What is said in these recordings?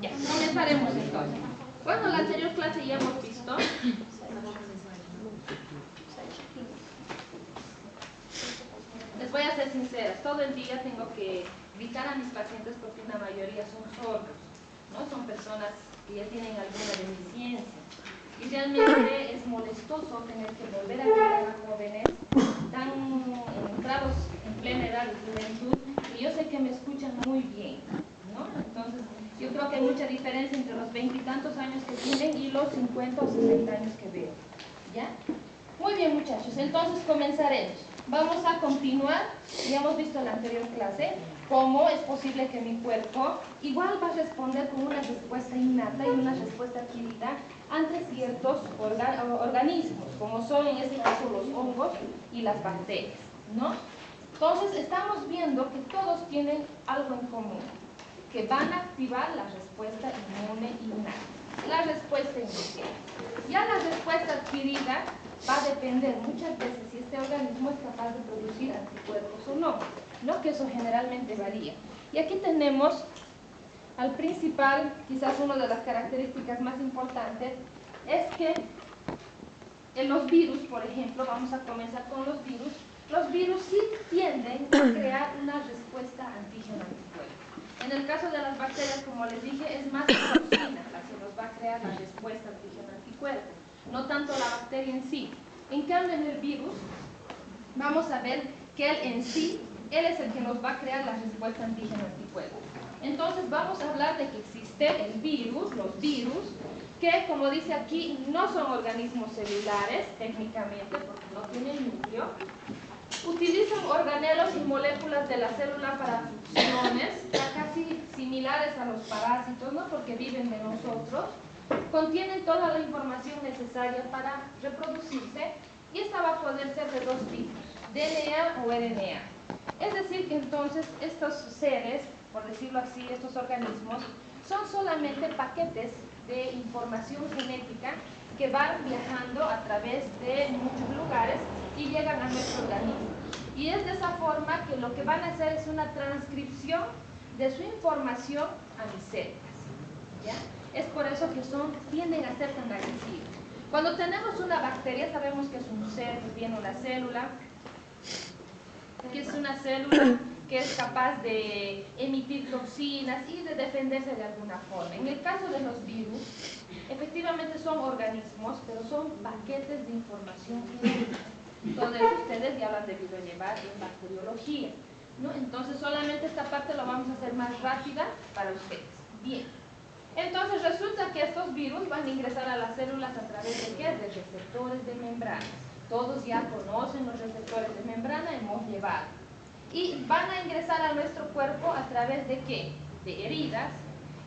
Ya, comenzaremos entonces. Bueno, en la anterior clase ya hemos visto les voy a ser sincera, todo el día tengo que gritar a mis pacientes porque la mayoría son sordos, ¿no? Son personas que ya tienen alguna deficiencia. Y realmente es molestoso tener que volver a gritar a jóvenes tan entrados en plena edad de juventud, y yo sé que me escuchan muy bien, ¿no? Entonces, yo creo que hay mucha diferencia entre los 20 y tantos años que tienen y los 50 o 60 años que veo, ¿ya? Muy bien, muchachos, entonces comenzaremos. Vamos a continuar, ya hemos visto en la anterior clase, cómo es posible que mi cuerpo igual va a responder con una respuesta innata y una respuesta adquirida ante ciertos organismos, como son en este caso los hongos y las bacterias, ¿no? Entonces estamos viendo que todos tienen algo en común, que van a activar la respuesta inmune innata, la respuesta inicial. Ya la respuesta adquirida va a depender muchas veces si este organismo es capaz de producir anticuerpos o no, ¿no? Que eso generalmente varía. Y aquí tenemos al principal, quizás una de las características más importantes, es que en los virus, por ejemplo, vamos a comenzar con los virus sí tienden a crear una respuesta antígeno-anticuerpo. En el caso de las bacterias, como les dije, es más la toxina la que nos va a crear la respuesta antígeno-anticuerpo, no tanto la bacteria en sí. En cambio, en el virus, vamos a ver que él en sí, él es el que nos va a crear la respuesta antígeno-anticuerpo. Entonces, vamos a hablar de que existe el virus, los virus, que, como dice aquí, no son organismos celulares, técnicamente, porque no tienen núcleo. Utilizan organelos y moléculas de la célula para funciones casi similares a los parásitos, ¿no? Porque viven de nosotros. Contienen toda la información necesaria para reproducirse, y esta va a poder ser de dos tipos, DNA o RNA. Es decir, que entonces estos seres, por decirlo así, estos organismos, son solamente paquetes de información genética que van viajando a través de muchos lugares y llegan a nuestro organismo. Y es de esa forma que lo que van a hacer es una transcripción de su información a mis células, ¿ya? Es por eso que tienden a ser tan agresivos. Cuando tenemos una bacteria, sabemos que es un ser que tiene una célula, que es capaz de emitir toxinas y de defenderse de alguna forma. En el caso de los virus, efectivamente son organismos, pero son paquetes de información genética. Todo eso ustedes ya lo han debido llevar en bacteriología, ¿no? Entonces solamente esta parte lo vamos a hacer más rápida para ustedes. Bien. Entonces resulta que estos virus van a ingresar a las células a través de ¿qué? De receptores de membrana. Todos ya conocen los receptores de membrana, hemos llevado. Y van a ingresar a nuestro cuerpo a través de ¿qué? De heridas,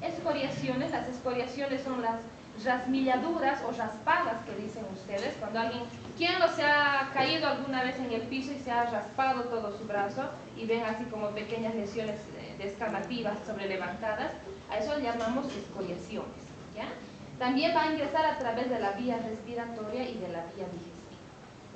escoriaciones. Las escoriaciones son las rasmilladuras o raspadas que dicen ustedes. Cuando alguien, ¿quién no se ha caído alguna vez en el piso y se ha raspado todo su brazo y ven así como pequeñas lesiones descamativas sobrelevantadas? A eso le llamamos escoriaciones, ¿ya? También va a ingresar a través de la vía respiratoria y de la vía digestiva.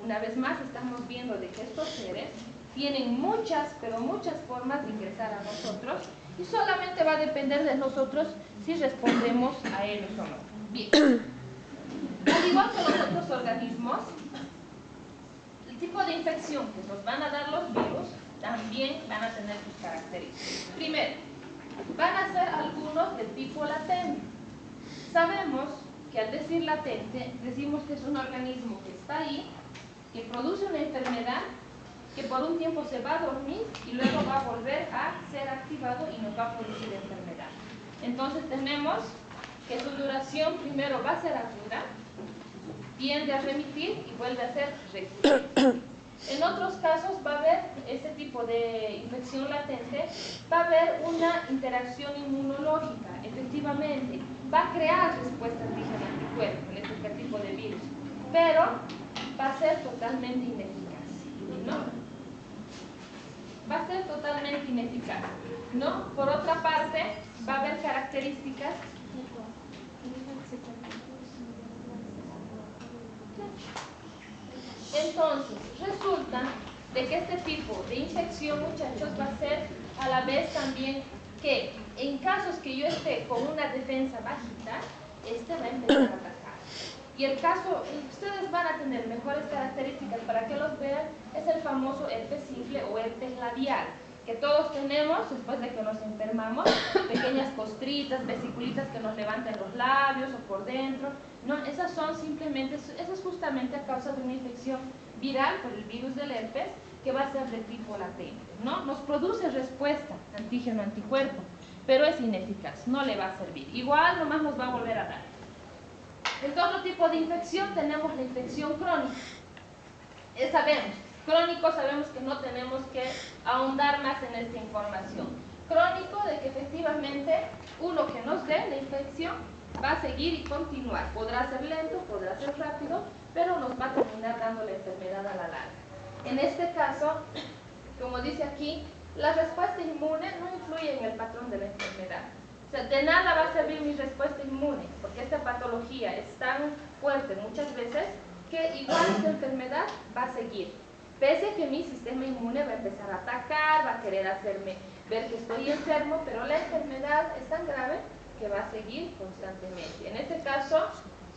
Una vez más estamos viendo de que estos seres tienen muchas, pero muchas formas de ingresar a nosotros, y solamente va a depender de nosotros si respondemos a ellos o no. Bien. Al igual que los otros organismos, el tipo de infección que nos van a dar los virus también van a tener sus características. Primero, van a ser algunos de tipo latente. Sabemos que al decir latente, decimos que es un organismo que está ahí, que produce una enfermedad, que por un tiempo se va a dormir y luego va a volver a ser activado y nos va a producir enfermedad. Entonces tenemos que su duración primero va a ser aguda, tiende a remitir y vuelve a ser recurrente. En otros casos va a haber este tipo de infección latente, va a haber una interacción inmunológica, efectivamente, va a crear respuesta antígeno-anticuerpo en este tipo de virus, pero va a ser totalmente ineficaz, ¿no? Va a ser totalmente ineficaz, ¿no? Por otra parte, va a haber características Entonces, resulta de que este tipo de infección, muchachos, va a ser a la vez también que en casos que yo esté con una defensa bajita, este va a empezar a atacar. Y el caso, ustedes van a tener mejores características para que los vean, es el famoso herpes simple o herpes labial, que todos tenemos después de que nos enfermamos, pequeñas costritas, vesiculitas que nos levantan los labios o por dentro, ¿no? Esas son simplemente, eso es justamente a causa de una infección viral por el virus del herpes, que va a ser de tipo latente, ¿no? Nos produce respuesta antígeno-anticuerpo, pero es ineficaz, no le va a servir. Igual nomás nos va a volver a dar. En otro tipo de infección tenemos la infección crónica. Sabemos, crónico sabemos que no tenemos que ahondar más en esta información. Crónico de que efectivamente uno que nos dé la infección va a seguir y continuar. Podrá ser lento, podrá ser rápido, pero nos va a terminar dando la enfermedad a la larga. En este caso, como dice aquí, la respuesta inmune no influye en el patrón de la enfermedad. O sea, de nada va a servir mi respuesta inmune, porque esta patología es tan fuerte muchas veces que igual esta enfermedad va a seguir. Pese a que mi sistema inmune va a empezar a atacar, va a querer hacerme ver que estoy enfermo, pero la enfermedad es tan grave que va a seguir constantemente. En este caso,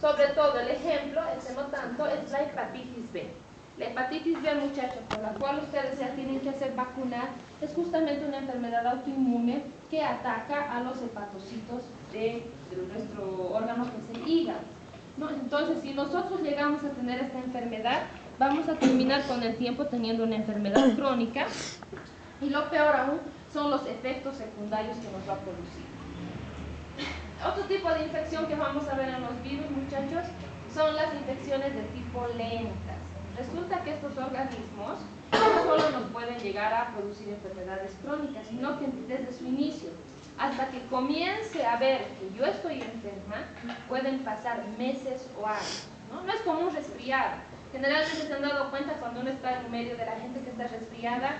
sobre todo el ejemplo, ese no tanto, es la hepatitis B. La hepatitis B, muchachos, por la cual ustedes ya tienen que hacer vacunar, es justamente una enfermedad autoinmune que ataca a los hepatocitos de nuestro órgano que es el hígado, ¿no? Entonces, si nosotros llegamos a tener esta enfermedad, vamos a terminar con el tiempo teniendo una enfermedad crónica, y lo peor aún son los efectos secundarios que nos va a producir. Otro tipo de infección que vamos a ver en los virus, muchachos, son las infecciones de tipo lentas. Resulta que estos organismos no solo nos pueden llegar a producir enfermedades crónicas, sino que desde su inicio, hasta que comience a ver que yo estoy enferma, pueden pasar meses o años, ¿no? No es como un resfriado. Generalmente se han dado cuenta cuando uno está en medio de la gente que está resfriada,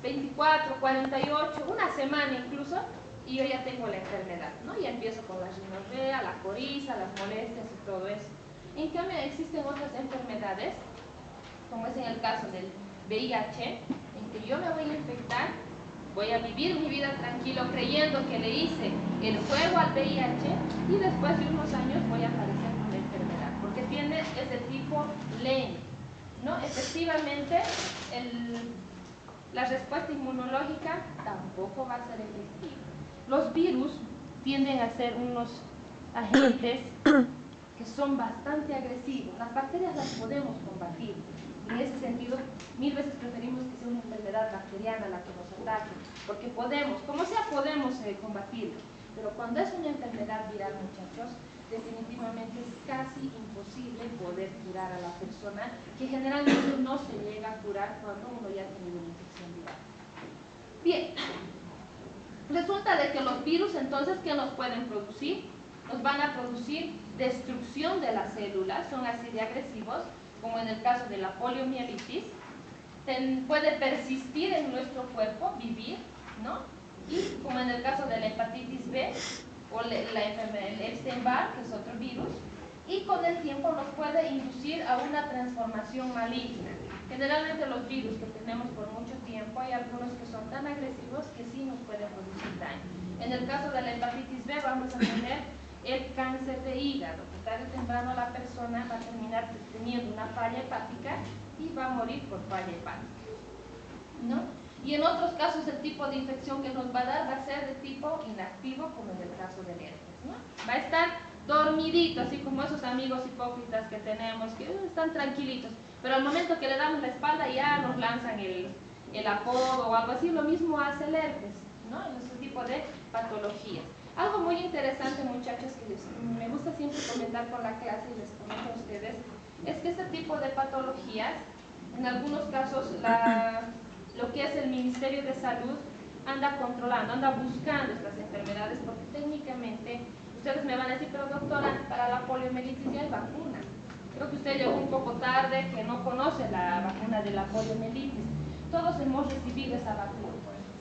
24, 48, una semana incluso, y yo ya tengo la enfermedad, ¿no? Y empiezo con la rinorrea, la coriza, las molestias y todo eso. En cambio, existen otras enfermedades, como es en el caso del VIH, en que yo me voy a infectar, voy a vivir mi vida tranquilo creyendo que le hice el juego al VIH y después de unos años voy a aparecer con la enfermedad, porque tiene ese tipo lento, ¿no? Efectivamente, la respuesta inmunológica tampoco va a ser efectiva. Los virus tienden a ser unos agentes que son bastante agresivos. Las bacterias las podemos combatir. En ese sentido, mil veces preferimos que sea una enfermedad bacteriana la que nos ataque, porque podemos, como sea, podemos combatirlo. Pero cuando es una enfermedad viral, muchachos, definitivamente es casi imposible poder curar a la persona, que generalmente no se llega a curar cuando uno ya tiene una infección viral. Bien, resulta de que los virus, entonces, ¿qué nos pueden producir? Nos van a producir destrucción de las células, son así de agresivos, como en el caso de la poliomielitis, puede persistir en nuestro cuerpo, vivir, ¿no? Y como en el caso de la hepatitis B o la enfermedad del Epstein-Barr, que es otro virus, y con el tiempo nos puede inducir a una transformación maligna. Generalmente los virus que tenemos por mucho tiempo, hay algunos que son tan agresivos que sí nos pueden producir daño. En el caso de la hepatitis B vamos a tener el cáncer de hígado, que tarde o temprano la persona va a terminar teniendo una falla hepática y va a morir por falla hepática, ¿no? Y en otros casos el tipo de infección que nos va a dar va a ser de tipo inactivo, como en el caso del herpes, ¿no? Va a estar dormidito, así como esos amigos hipócritas que tenemos, que están tranquilitos, pero al momento que le damos la espalda ya nos lanzan el apodo o algo así. Lo mismo hace el herpes, ¿no? En ese tipo de patologías. Algo muy interesante, muchachos, que me gusta siempre comentar con la clase y les comento a ustedes, es que este tipo de patologías, en algunos casos, lo que es el Ministerio de Salud anda controlando, anda buscando estas enfermedades, porque técnicamente, ustedes me van a decir, pero doctora, para la poliomielitis ya hay vacuna. Creo que usted llegó un poco tarde, que no conoce la vacuna de la poliomielitis. Todos hemos recibido esa vacuna.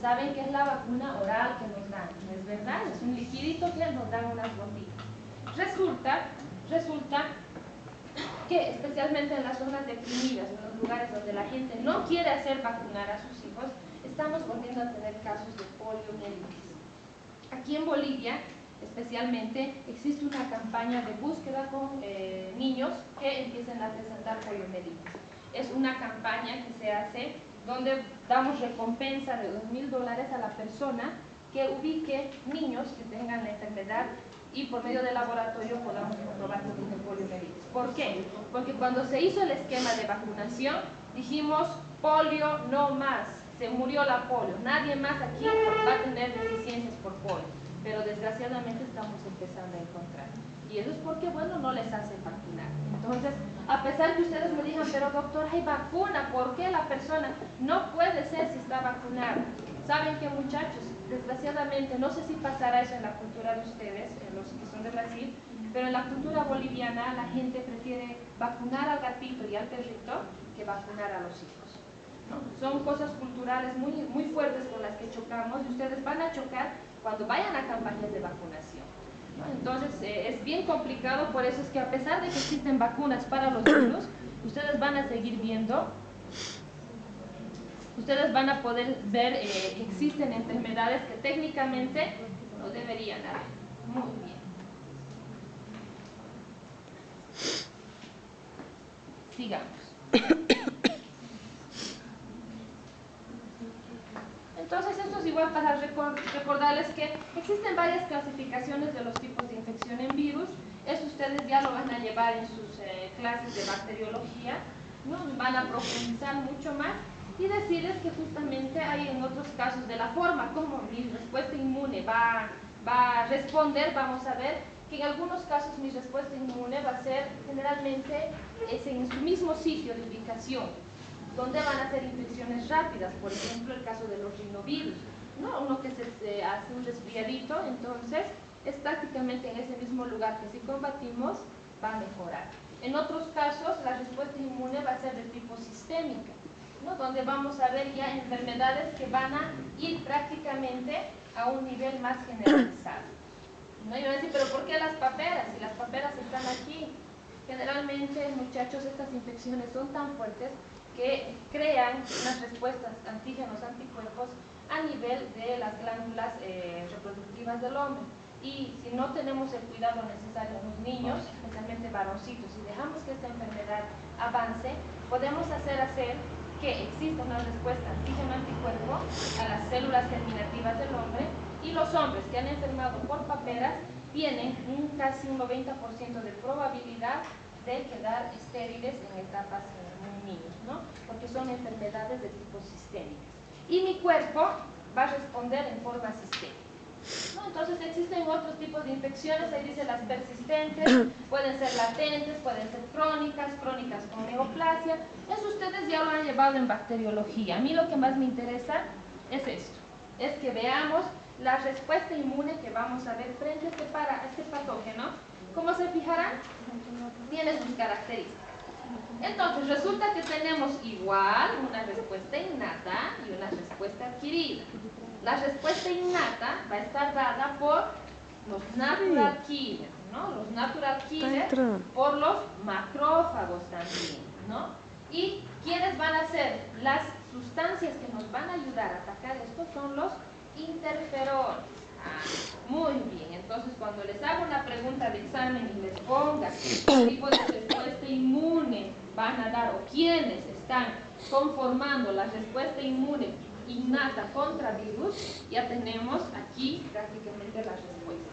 Saben que es la vacuna oral que nos dan, ¿no es verdad? Es un liquidito que nos dan unas gotitas. Resulta que especialmente en las zonas deprimidas, en los lugares donde la gente no quiere hacer vacunar a sus hijos, estamos volviendo a tener casos de poliomielitis. Aquí en Bolivia, especialmente, existe una campaña de búsqueda con niños que empiecen a presentar poliomielitis. Es una campaña que se hace donde damos recompensa de $2.000 a la persona que ubique niños que tengan la enfermedad y por medio del laboratorio podamos comprobar que tienen poliomielitis. ¿Por qué? Porque cuando se hizo el esquema de vacunación, dijimos polio no más, se murió la polio, nadie más aquí va a tener deficiencias por polio, pero desgraciadamente estamos empezando a encontrar. Y eso es porque, bueno, no les hacen vacunar. Entonces, a pesar que ustedes me digan, pero doctor, hay vacuna, ¿por qué la persona no puede ser si está vacunada? ¿Saben qué, muchachos? Desgraciadamente, no sé si pasará eso en la cultura de ustedes, en los que son de Brasil, pero en la cultura boliviana la gente prefiere vacunar al gatito y al perrito que vacunar a los hijos, ¿no? Son cosas culturales muy, muy fuertes con las que chocamos y ustedes van a chocar cuando vayan a campañas de vacunación, ¿no? Entonces, es bien complicado, por eso es que a pesar de que existen vacunas para los virus, ustedes van a seguir viendo, ustedes van a poder ver que existen enfermedades que técnicamente no deberían haber. Muy bien. Sigamos. Entonces, esto es igual para recordarles que existen varias clasificaciones de los tipos de infección en virus. Eso ustedes ya lo van a llevar en sus clases de bacteriología, ¿no? Van a profundizar mucho más y decirles que justamente hay en otros casos de la forma como mi respuesta inmune va a responder, vamos a ver que en algunos casos mi respuesta inmune va a ser generalmente en su mismo sitio de ubicación, donde van a ser infecciones rápidas, por ejemplo el caso de los rinovirus, ¿no? Uno que se hace un resfriadito, entonces es prácticamente en ese mismo lugar que si combatimos va a mejorar. En otros casos la respuesta inmune va a ser de tipo sistémica, ¿no? Donde vamos a ver ya enfermedades que van a ir prácticamente a un nivel más generalizado, ¿no? Y van a decir, pero ¿por qué las paperas? Si las paperas están aquí. Generalmente, muchachos, estas infecciones son tan fuertes que crean unas respuestas antígenos-anticuerpos a nivel de las glándulas reproductivas del hombre. Y si no tenemos el cuidado necesario en los niños, especialmente varoncitos, y dejamos que esta enfermedad avance, podemos hacer que exista una respuesta antígeno-anticuerpo a las células germinativas del hombre, y los hombres que han enfermado por paperas tienen casi un 90% de probabilidad de quedar estériles en etapas muy niños, ¿no? Porque son enfermedades de tipo sistémicas. Y mi cuerpo va a responder en forma sistémica, ¿no? Entonces existen otros tipos de infecciones, ahí dice las persistentes, pueden ser latentes, pueden ser crónicas con neoplasia. Eso ustedes ya lo han llevado en bacteriología. A mí lo que más me interesa es esto, es que veamos la respuesta inmune que vamos a ver frente a este patógeno. ¿Cómo se fijarán? Tiene sus características. Entonces, resulta que tenemos igual una respuesta innata y una respuesta adquirida. La respuesta innata va a estar dada por los natural killers, ¿no? Los natural killers por los macrófagos también, ¿no? Y ¿quiénes van a ser las sustancias que nos van a ayudar a atacar esto? Son los interferones. Muy bien, entonces cuando les hago una pregunta de examen y les ponga qué tipo de respuesta inmune van a dar o quiénes están conformando la respuesta inmune innata contra virus, ya tenemos aquí prácticamente la respuesta.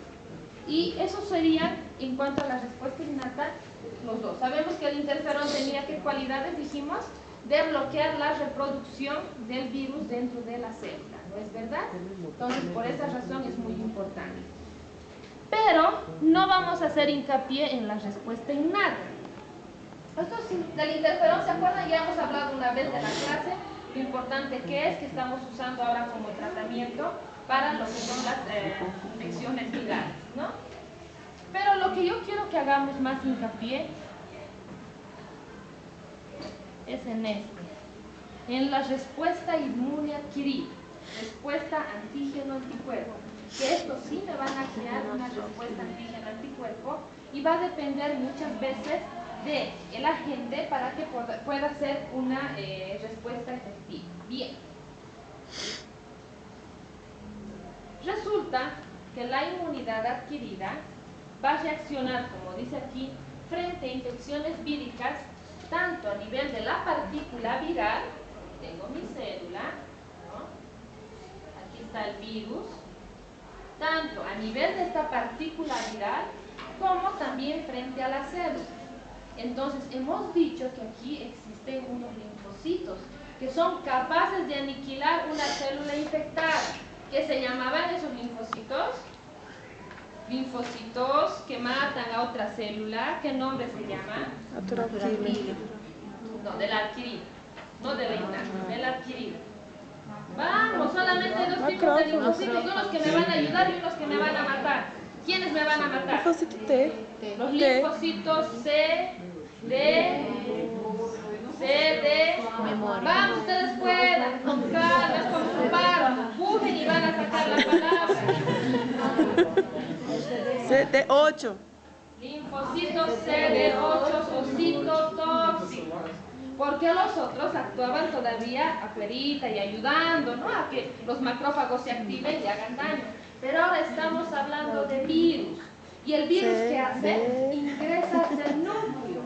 Y eso sería en cuanto a la respuesta innata, los dos. Sabemos que el interferón tenía qué cualidades, dijimos, de bloquear la reproducción del virus dentro de la célula, ¿no es verdad? Entonces, por esa razón es muy importante. Pero no vamos a hacer hincapié en la respuesta innata. Esto del interferón, ¿se acuerdan? Ya hemos hablado una vez de la clase, lo importante que es, que estamos usando ahora como tratamiento para lo que son las infecciones virales, ¿no? Pero lo que yo quiero que hagamos más hincapié es en en la respuesta inmune adquirida, respuesta antígeno-anticuerpo, que esto sí me van a crear una respuesta antígeno-anticuerpo y va a depender muchas veces del agente para que pueda ser una respuesta efectiva. Bien. Resulta que la inmunidad adquirida va a reaccionar, como dice aquí, frente a infecciones víricas, tanto a nivel de la partícula viral, tengo mi célula, ¿no? Aquí está el virus, tanto a nivel de esta partícula viral, como también frente a la célula. Entonces, hemos dicho que aquí existen unos linfocitos que son capaces de aniquilar una célula infectada. ¿Qué se llamaban esos linfocitos? Linfocitos que matan a otra célula. ¿Qué nombre se llama? No, de la adquirida. No de la innata, de la adquirida. Vamos, solamente hay dos tipos de linfocitos, unos que me van a ayudar y unos que me van a matar. ¿Quiénes me van a matar? Los linfocitos C, D, memoria. Vamos, ustedes puedan, con calma, es como su paro, empujen y van a sacar la palabra. CD8. Linfocitos CD8 o citotóxicos. Porque los otros actuaban todavía afuerita y ayudando, ¿no?, a que los macrófagos se activen y hagan daño. Pero ahora estamos hablando de virus. ¿Y el virus qué hace? Ingresa hacia el núcleo.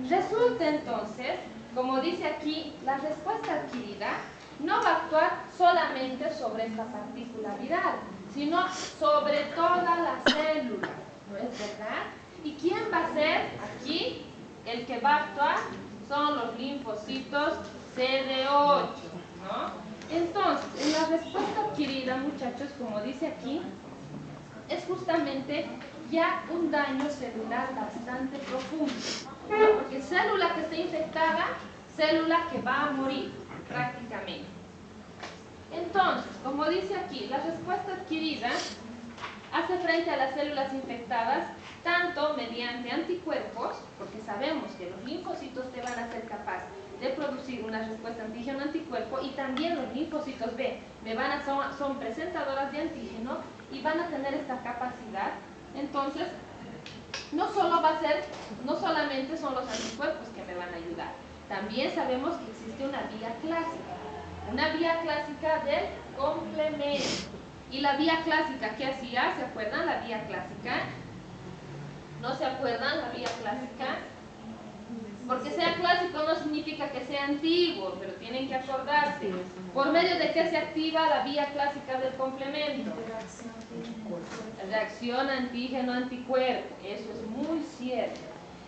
Resulta entonces, como dice aquí, la respuesta adquirida no va a actuar solamente sobre esta partícula viral, sino sobre toda la célula. ¿No es verdad? ¿Y quién va a ser aquí el que va a actuar? Son los linfocitos CD8, ¿no? Entonces, en la respuesta adquirida, muchachos, como dice aquí, es justamente ya un daño celular bastante profundo, ¿no? Porque célula que está infectada, célula que va a morir prácticamente. Entonces, como dice aquí, la respuesta adquirida hace frente a las células infectadas tanto mediante anticuerpos, porque sabemos que los linfocitos te van a ser capaces de producir una respuesta antígeno-anticuerpo, y también los linfocitos B son presentadoras de antígeno y van a tener esta capacidad. Entonces, no solamente son los anticuerpos que me van a ayudar, también sabemos que existe una vía clásica del complemento. ¿Y la vía clásica qué hacía? ¿Se acuerdan la vía clásica? ¿No se acuerdan la vía clásica? Porque sea clásico no significa que sea antiguo, pero tienen que acordarse. ¿Por medio de qué se activa la vía clásica del complemento? Reacción antígeno-anticuerpo. Eso es muy cierto.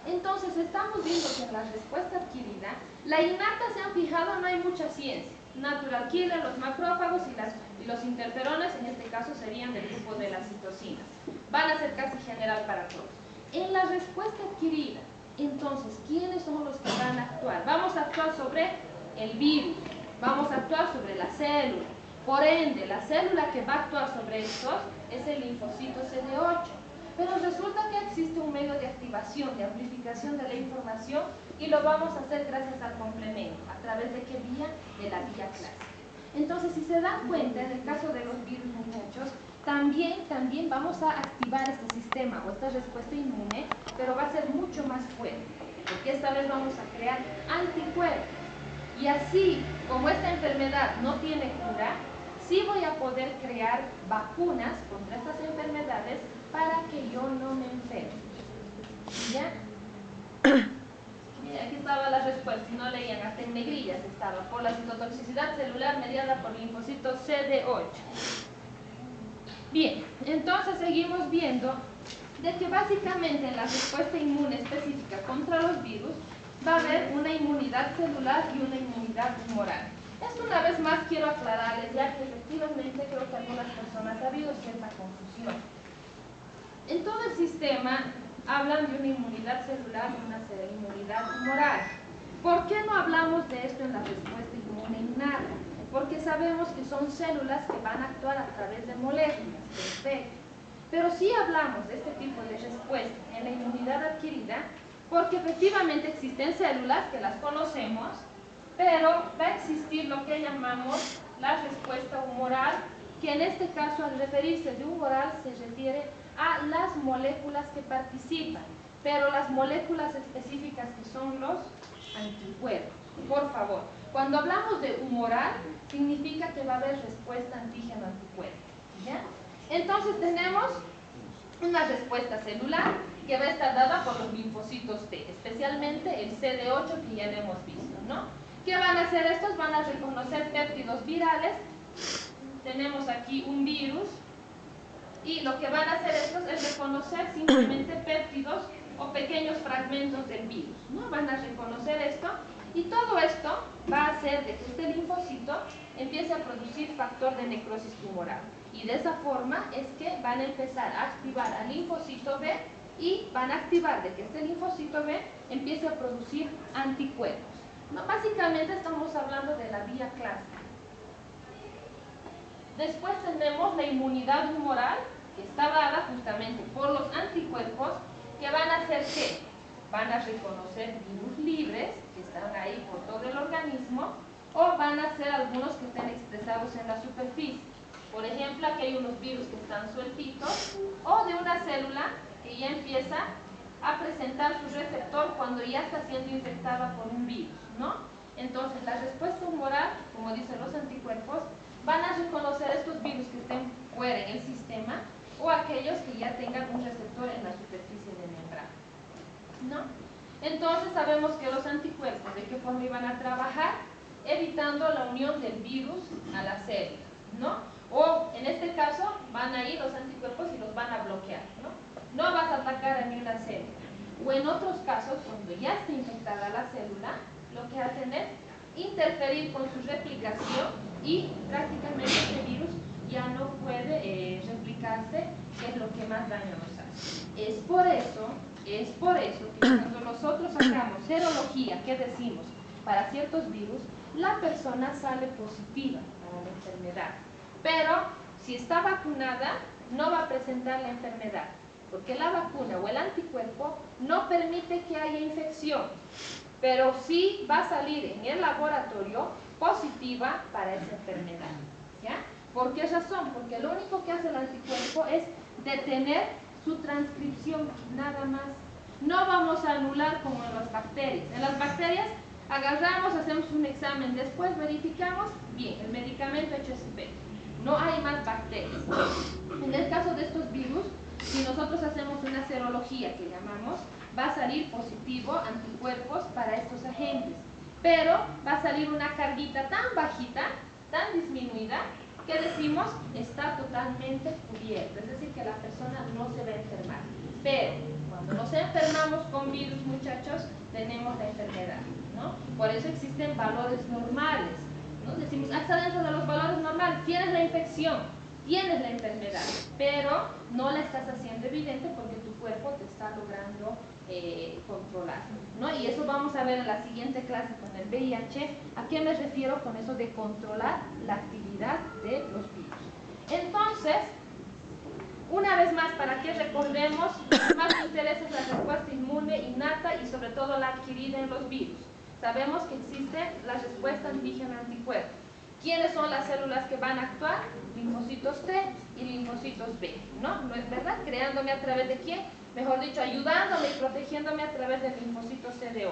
Entonces estamos viendo que en la respuesta adquirida, la innata, se han fijado, no hay mucha ciencia. Natural killer, los macrófagos y los interferones, en este caso serían del grupo de las citocinas. Van a ser casi general para todos. En la respuesta adquirida, entonces, ¿quiénes son los que van a actuar? Vamos a actuar sobre el virus, vamos a actuar sobre la célula. Por ende, la célula que va a actuar sobre estos es el linfocito CD8. Pero resulta que existe un medio de activación, de amplificación de la información, y lo vamos a hacer gracias al complemento. ¿A través de qué vía? De la vía clásica. Entonces, si se dan cuenta, en el caso de los virus, muchachos, también vamos a activar este sistema o esta respuesta inmune, pero va a ser mucho más fuerte, porque esta vez vamos a crear anticuerpos. Y así, como esta enfermedad no tiene cura, sí voy a poder crear vacunas contra estas enfermedades para que yo no me enferme. ¿Ya? Mira, aquí estaba la respuesta, si no leían, hasta en negrillas estaba, por la citotoxicidad celular mediada por linfocitos CD8. Bien, entonces seguimos viendo de que básicamente en la respuesta inmune específica contra los virus va a haber una inmunidad celular y una inmunidad humoral. Esto una vez más quiero aclararles, ya que efectivamente creo que algunas personas ha habido cierta confusión. En todo el sistema hablan de una inmunidad celular y una inmunidad humoral. ¿Por qué no hablamos de esto en la respuesta inmune innata? Porque sabemos que son células que van a actuar a través de moléculas, perfecto. Pero sí hablamos de este tipo de respuesta en la inmunidad adquirida, porque efectivamente existen células que las conocemos, pero va a existir lo que llamamos la respuesta humoral, que en este caso, al referirse de humoral, se refiere a las moléculas que participan. pero las moléculas específicas que son los anticuerpos. Por favor, cuando hablamos de humoral, significa que va a haber respuesta antígeno-anticuerpo, ¿ya? Entonces tenemos una respuesta celular que va a estar dada por los linfocitos T, especialmente el CD8 que ya lo hemos visto, ¿no? ¿Qué van a hacer estos? Van a reconocer péptidos virales. Tenemos aquí un virus y lo que van a hacer estos es reconocer simplemente péptidos o pequeños fragmentos del virus, ¿no? Van a reconocer esto y todo esto va a hacer de que este linfocito empiece a producir factor de necrosis tumoral. Y de esa forma es que van a empezar a activar al linfocito B y van a activar de que este linfocito B empiece a producir anticuerpos, ¿no? Básicamente estamos hablando de la vía clásica. Después tenemos la inmunidad humoral, que está dada justamente por los anticuerpos, que van a hacer ¿qué? Van a reconocer virus libres, que están ahí por todo el organismo, o van a ser algunos que estén expresados en la superficie. Por ejemplo, aquí hay unos virus que están sueltitos, o de una célula que ya empieza a presentar su receptor cuando ya está siendo infectada por un virus, ¿no? Entonces, la respuesta humoral, como dicen los anticuerpos, van a reconocer estos virus que estén fuera en el sistema o aquellos que ya tengan un receptor en la superficie de membrana, ¿no? Entonces sabemos que los anticuerpos, ¿de qué forma iban a trabajar? Evitando la unión del virus a la célula, ¿no? O en este caso van a ir los anticuerpos y los van a bloquear, ¿no? No vas a atacar a ninguna célula. O en otros casos, cuando ya está infectada la célula, lo que hacen es interferir con su replicación y prácticamente este virus ya no puede replicarse, que es lo que más daño nos hace. Es por eso que cuando nosotros sacamos serología, ¿qué decimos? Para ciertos virus, la persona sale positiva para la enfermedad. Pero si está vacunada, no va a presentar la enfermedad, porque la vacuna o el anticuerpo no permite que haya infección, pero sí va a salir en el laboratorio positiva para esa enfermedad, ¿ya? ¿Por qué razón? Porque lo único que hace el anticuerpo es detener su transcripción, nada más. No vamos a anular como en las bacterias. En las bacterias agarramos, hacemos un examen, después verificamos, bien, el medicamento ha hecho ese efecto. No hay más bacterias. En el caso de estos virus, si nosotros hacemos una serología que llamamos, va a salir positivo anticuerpos para estos agentes, pero va a salir una carguita tan bajita, tan disminuida, que decimos está totalmente cubierta, es decir, que la persona no se va a enfermar. Pero cuando nos enfermamos con virus, muchachos, tenemos la enfermedad, ¿no? Por eso existen valores normales, ¿no? Decimos, está dentro de los valores normales, tienes la infección, tienes la enfermedad, pero no la estás haciendo evidente porque tu cuerpo te está logrando controlar, ¿no? Y eso vamos a ver en la siguiente clase con el VIH. ¿A qué me refiero con eso de controlar la actividad de los virus? Entonces, una vez más, para que recordemos, lo que más nos interesa es la respuesta inmune innata y sobre todo la adquirida en los virus. Sabemos que existe la respuesta antígeno-anticuerpo. ¿Quiénes son las células que van a actuar? Linfocitos T y linfocitos B, ¿no? ¿No es verdad? Creándome a través de ¿quién? Mejor dicho, ayudándome y protegiéndome a través del linfocito CD8.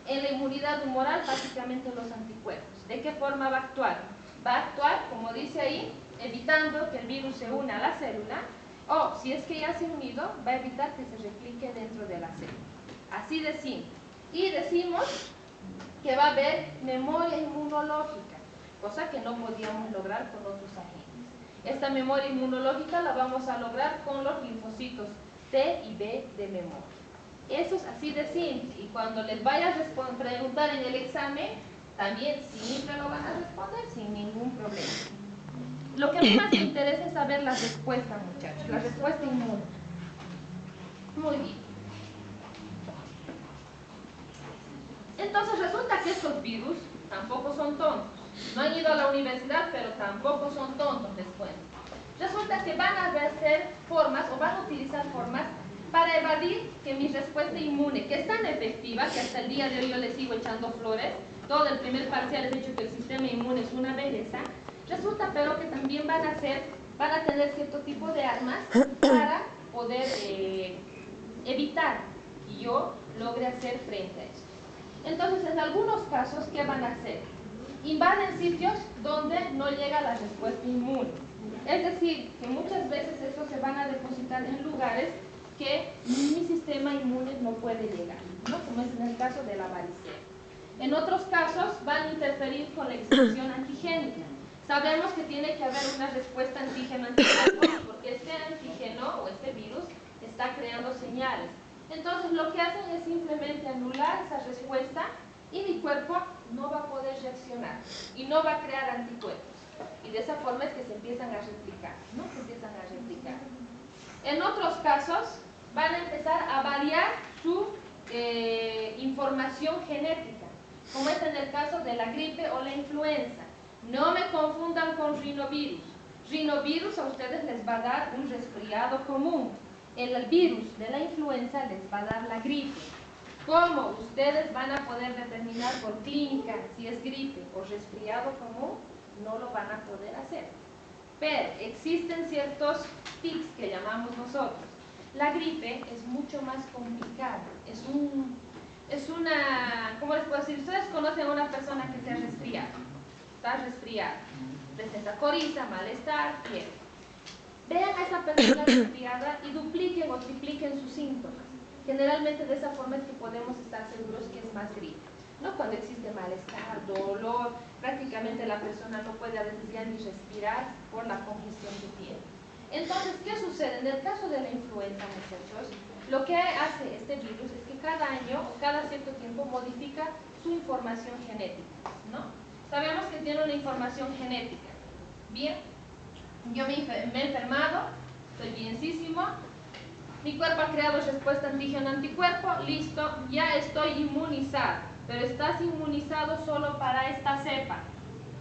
En la inmunidad humoral, básicamente los anticuerpos. ¿De qué forma va a actuar? Va a actuar, como dice ahí, evitando que el virus se una a la célula, o si es que ya se ha unido, va a evitar que se replique dentro de la célula. Así de simple. Y decimos que va a haber memoria inmunológica, cosa que no podíamos lograr con otros agentes. Esta memoria inmunológica la vamos a lograr con los linfocitos T y B de memoria. Eso es así de simple, y cuando les vaya a preguntar en el examen, también siempre lo van a responder sin ningún problema. Lo que a mí más me interesa es saber la respuesta, muchachos, la respuesta inmune. Muy bien. Entonces resulta que estos virus tampoco son tontos. No han ido a la universidad, pero tampoco son tontos, les cuento. Resulta que van a hacer formas, o van a utilizar formas, para evadir que mi respuesta inmune, que es tan efectiva, que hasta el día de hoy yo le sigo echando flores, todo el primer parcial es hecho que el sistema inmune es una belleza, resulta pero que también van a tener cierto tipo de armas para poder evitar y yo logre hacer frente a eso. Entonces, en algunos casos, ¿qué van a hacer? Invaden sitios donde no llega la respuesta inmune. Es decir, que muchas veces estos se van a depositar en lugares que mi sistema inmune no puede llegar, ¿no? Como es en el caso de la varicela. En otros casos van a interferir con la expresión antigénica. Sabemos que tiene que haber una respuesta antígeno-anticuerpo porque este antígeno o este virus está creando señales. Entonces lo que hacen es simplemente anular esa respuesta y mi cuerpo no va a poder reaccionar y no va a crear anticuerpos. Y de esa forma es que se empiezan a replicar, ¿no? Se empiezan a replicar. En otros casos van a empezar a variar su información genética, como es en el caso de la gripe o la influenza. No me confundan con rinovirus. Rinovirus a ustedes les va a dar un resfriado común. El virus de la influenza les va a dar la gripe. ¿Cómo ustedes van a poder determinar por clínica si es gripe o resfriado común? No lo van a poder hacer. Pero existen ciertos tics que llamamos nosotros. La gripe es mucho más complicada. Es una, ¿cómo les puedo decir? Ustedes conocen a una persona que se ha resfriado. Está resfriada. Presenta coriza, malestar, fiebre. Vean a esa persona resfriada y dupliquen o tripliquen sus síntomas. Generalmente de esa forma es que podemos estar seguros que es más gripe, ¿no? Cuando existe malestar, dolor, prácticamente la persona no puede a veces ya ni respirar por la congestión que tiene. Entonces, ¿qué sucede? En el caso de la influenza, muchachos, lo que hace este virus es que cada año o cada cierto tiempo modifica su información genética, ¿no? Sabemos que tiene una información genética. Bien, yo me he enfermado, estoy bienísimo. Mi cuerpo ha creado respuesta antígeno-anticuerpo, listo, ya estoy inmunizado. Pero estás inmunizado solo para esta cepa.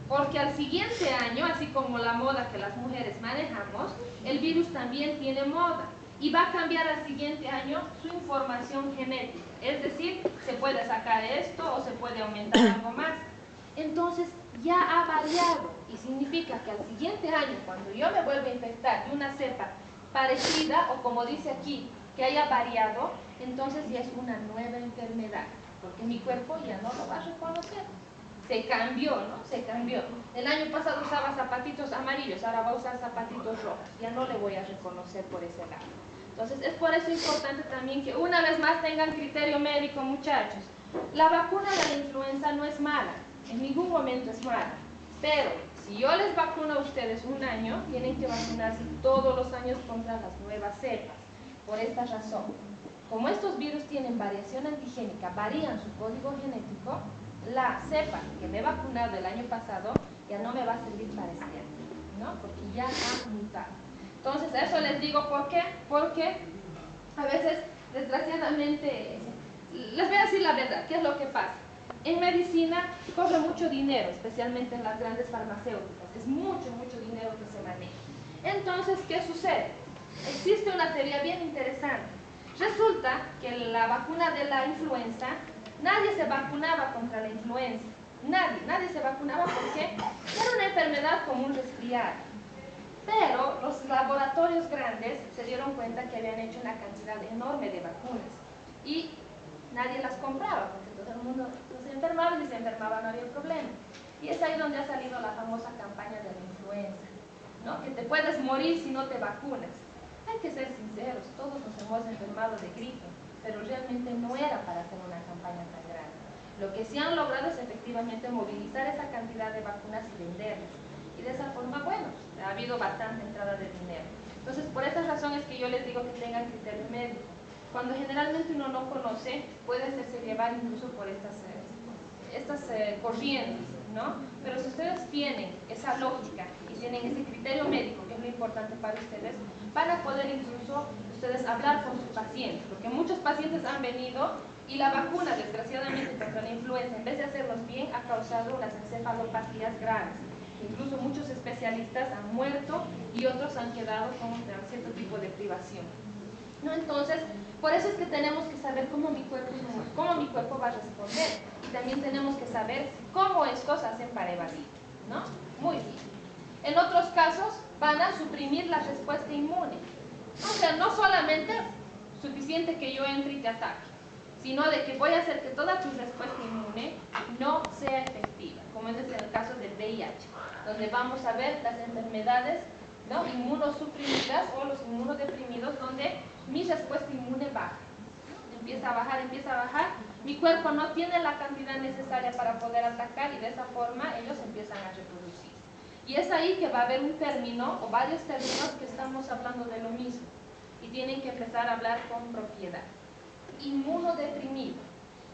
Porque al siguiente año, así como la moda que las mujeres manejamos, el virus también tiene moda. Y va a cambiar al siguiente año su información genética. Es decir, se puede sacar esto o se puede aumentar algo más. Entonces, ya ha variado. Y significa que al siguiente año, cuando yo me vuelva a infectar de una cepa parecida, o como dice aquí, que haya variado, entonces ya es una nueva enfermedad, porque mi cuerpo ya no lo va a reconocer. Se cambió, ¿no? Se cambió. El año pasado usaba zapatitos amarillos, ahora va a usar zapatitos rojos. Ya no le voy a reconocer por ese lado. Entonces, es por eso importante también que una vez más tengan criterio médico, muchachos. La vacuna de la influenza no es mala, en ningún momento es mala, pero si yo les vacuno a ustedes un año, tienen que vacunarse todos los años contra las nuevas cepas. Por esta razón, como estos virus tienen variación antigénica, varían su código genético, la cepa que me he vacunado el año pasado ya no me va a servir para este año, ¿no? Porque ya ha mutado. Entonces, eso les digo ¿por qué? Porque a veces, desgraciadamente, les voy a decir la verdad, ¿qué es lo que pasa? En medicina corre mucho dinero, especialmente en las grandes farmacéuticas. Es mucho, mucho dinero que se maneja. Entonces, ¿qué sucede? Existe una teoría bien interesante. Resulta que la vacuna de la influenza, nadie se vacunaba contra la influenza. Nadie se vacunaba porque era una enfermedad como un resfriado. Pero los laboratorios grandes se dieron cuenta que habían hecho una cantidad enorme de vacunas. Y nadie las compraba, porque todo el mundo se enfermaba y si se enfermaba no había problema. Y es ahí donde ha salido la famosa campaña de la influenza, ¿no? Que te puedes morir si no te vacunas. Hay que ser sinceros, todos nos hemos enfermado de gripe, pero realmente no era para hacer una campaña tan grande. Lo que sí han logrado es efectivamente movilizar esa cantidad de vacunas y venderlas. Y de esa forma, bueno, ha habido bastante entrada de dinero. Entonces, por esa razón es que yo les digo que tengan criterio médico. Cuando generalmente uno no conoce, puede hacerse llevar incluso por estas corrientes, ¿no? Pero si ustedes tienen esa lógica y tienen ese criterio médico, que es lo importante para ustedes, van a poder incluso ustedes hablar con sus pacientes, porque muchos pacientes han venido y la vacuna, desgraciadamente, contra la influenza, en vez de hacerlos bien, ha causado unas encefalopatías graves. Incluso muchos especialistas han muerto y otros han quedado con cierto tipo de privación, ¿no? Entonces, por eso es que tenemos que saber cómo mi cuerpo va a responder. Y también tenemos que saber cómo estos hacen para evadir, ¿no? Muy bien. En otros casos, van a suprimir la respuesta inmune. O sea, no solamente suficiente que yo entre y te ataque. sino de que voy a hacer que toda tu respuesta inmune no sea efectiva, como es el caso del VIH, donde vamos a ver las enfermedades, ¿no?, inmunosuprimidas o los inmunodeprimidos, donde mi respuesta inmune baja. Empieza a bajar, mi cuerpo no tiene la cantidad necesaria para poder atacar y de esa forma ellos empiezan a reproducir. Y es ahí que va a haber un término o varios términos que estamos hablando de lo mismo y tienen que empezar a hablar con propiedad. Inmunodeprimido,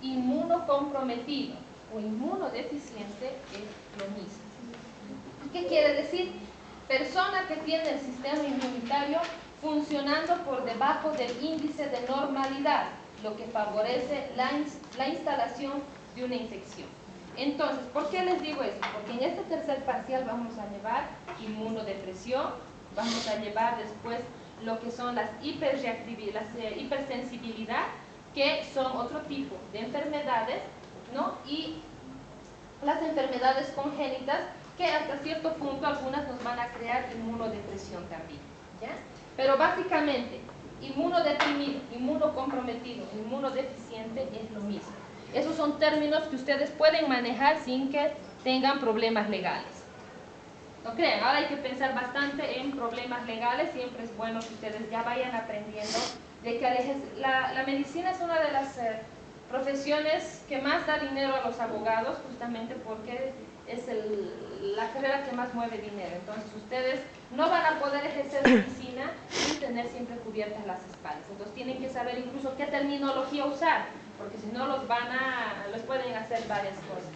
inmunocomprometido o inmunodeficiente es lo mismo. ¿Qué quiere decir? Persona que tiene el sistema inmunitario funcionando por debajo del índice de normalidad, lo que favorece la instalación de una infección. Entonces, ¿por qué les digo esto? Porque en este tercer parcial vamos a llevar inmunodepresión, vamos a llevar después lo que son las hipersensibilidad, que son otro tipo de enfermedades, ¿no? Y las enfermedades congénitas, que hasta cierto punto algunas nos van a crear inmunodepresión también, ¿ya? Pero básicamente, inmunodeprimido, inmunocomprometido, inmunodeficiente es lo mismo. Esos son términos que ustedes pueden manejar sin que tengan problemas legales. No crean, ahora hay que pensar bastante en problemas legales, siempre es bueno que ustedes ya vayan aprendiendo de que la medicina es una de las profesiones que más da dinero a los abogados, justamente porque es la carrera que más mueve dinero. Entonces ustedes no van a poder ejercer medicina sin tener siempre cubiertas las espaldas. Entonces tienen que saber incluso qué terminología usar, porque si no les pueden hacer varias cosas.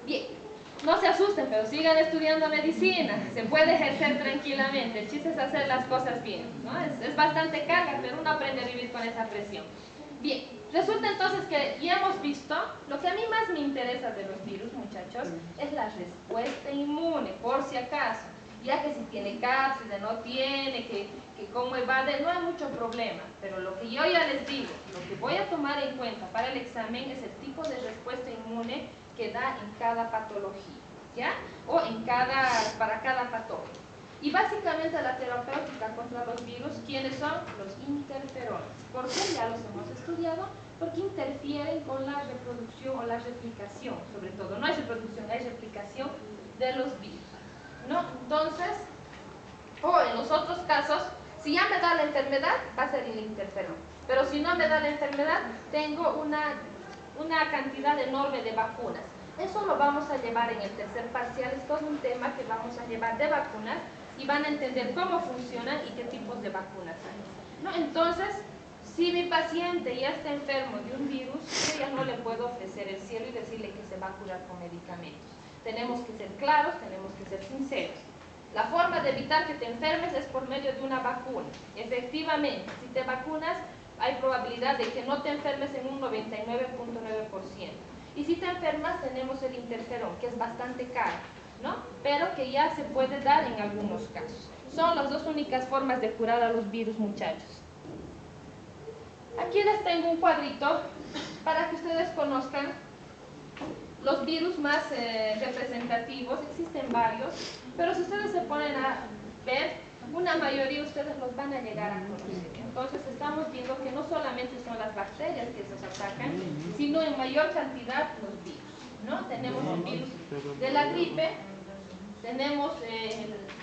Bien, no se asusten, pero sigan estudiando medicina, se puede ejercer tranquilamente. El chiste es hacer las cosas bien, ¿no? Es bastante carga, pero uno aprende a vivir con esa presión. Bien, resulta entonces que ya hemos visto, lo que a mí más me interesa de los virus, muchachos, es la respuesta inmune, por si acaso. Ya que si tiene cápsida, no tiene, que cómo evade, no hay mucho problema. Pero lo que yo ya les digo, lo que voy a tomar en cuenta para el examen es el tipo de respuesta inmune que da en cada patología, ¿ya? O para cada patógeno. Y básicamente la terapéutica contra los virus, ¿quiénes son? Los interferones. ¿Por qué? Ya los hemos estudiado, porque interfieren con la reproducción o la replicación, sobre todo. No hay reproducción, hay replicación de los virus, ¿no? Entonces, en los otros casos, si ya me da la enfermedad, va a ser el interferón. Pero si no me da la enfermedad, tengo una cantidad enorme de vacunas. Eso lo vamos a llevar en el tercer parcial, es todo un tema que vamos a llevar de vacunas y van a entender cómo funcionan y qué tipos de vacunas hay, ¿no? Entonces, si mi paciente ya está enfermo de un virus, yo ya no le puedo ofrecer el cielo y decirle que se va a curar con medicamentos. Tenemos que ser claros, tenemos que ser sinceros. La forma de evitar que te enfermes es por medio de una vacuna. Efectivamente, si te vacunas, hay probabilidad de que no te enfermes en un 99.9%. Y si te enfermas, tenemos el interferón, que es bastante caro, ¿no? Pero que ya se puede dar en algunos casos. Son las dos únicas formas de curar a los virus, muchachos. Aquí les tengo un cuadrito para que ustedes conozcan los virus más representativos. Existen varios, pero si ustedes se ponen a ver, una mayoría ustedes los van a llegar a conocer. Entonces estamos viendo que no solamente son las bacterias que nos atacan, sino en mayor cantidad los virus, ¿no? Tenemos el virus de la gripe, tenemos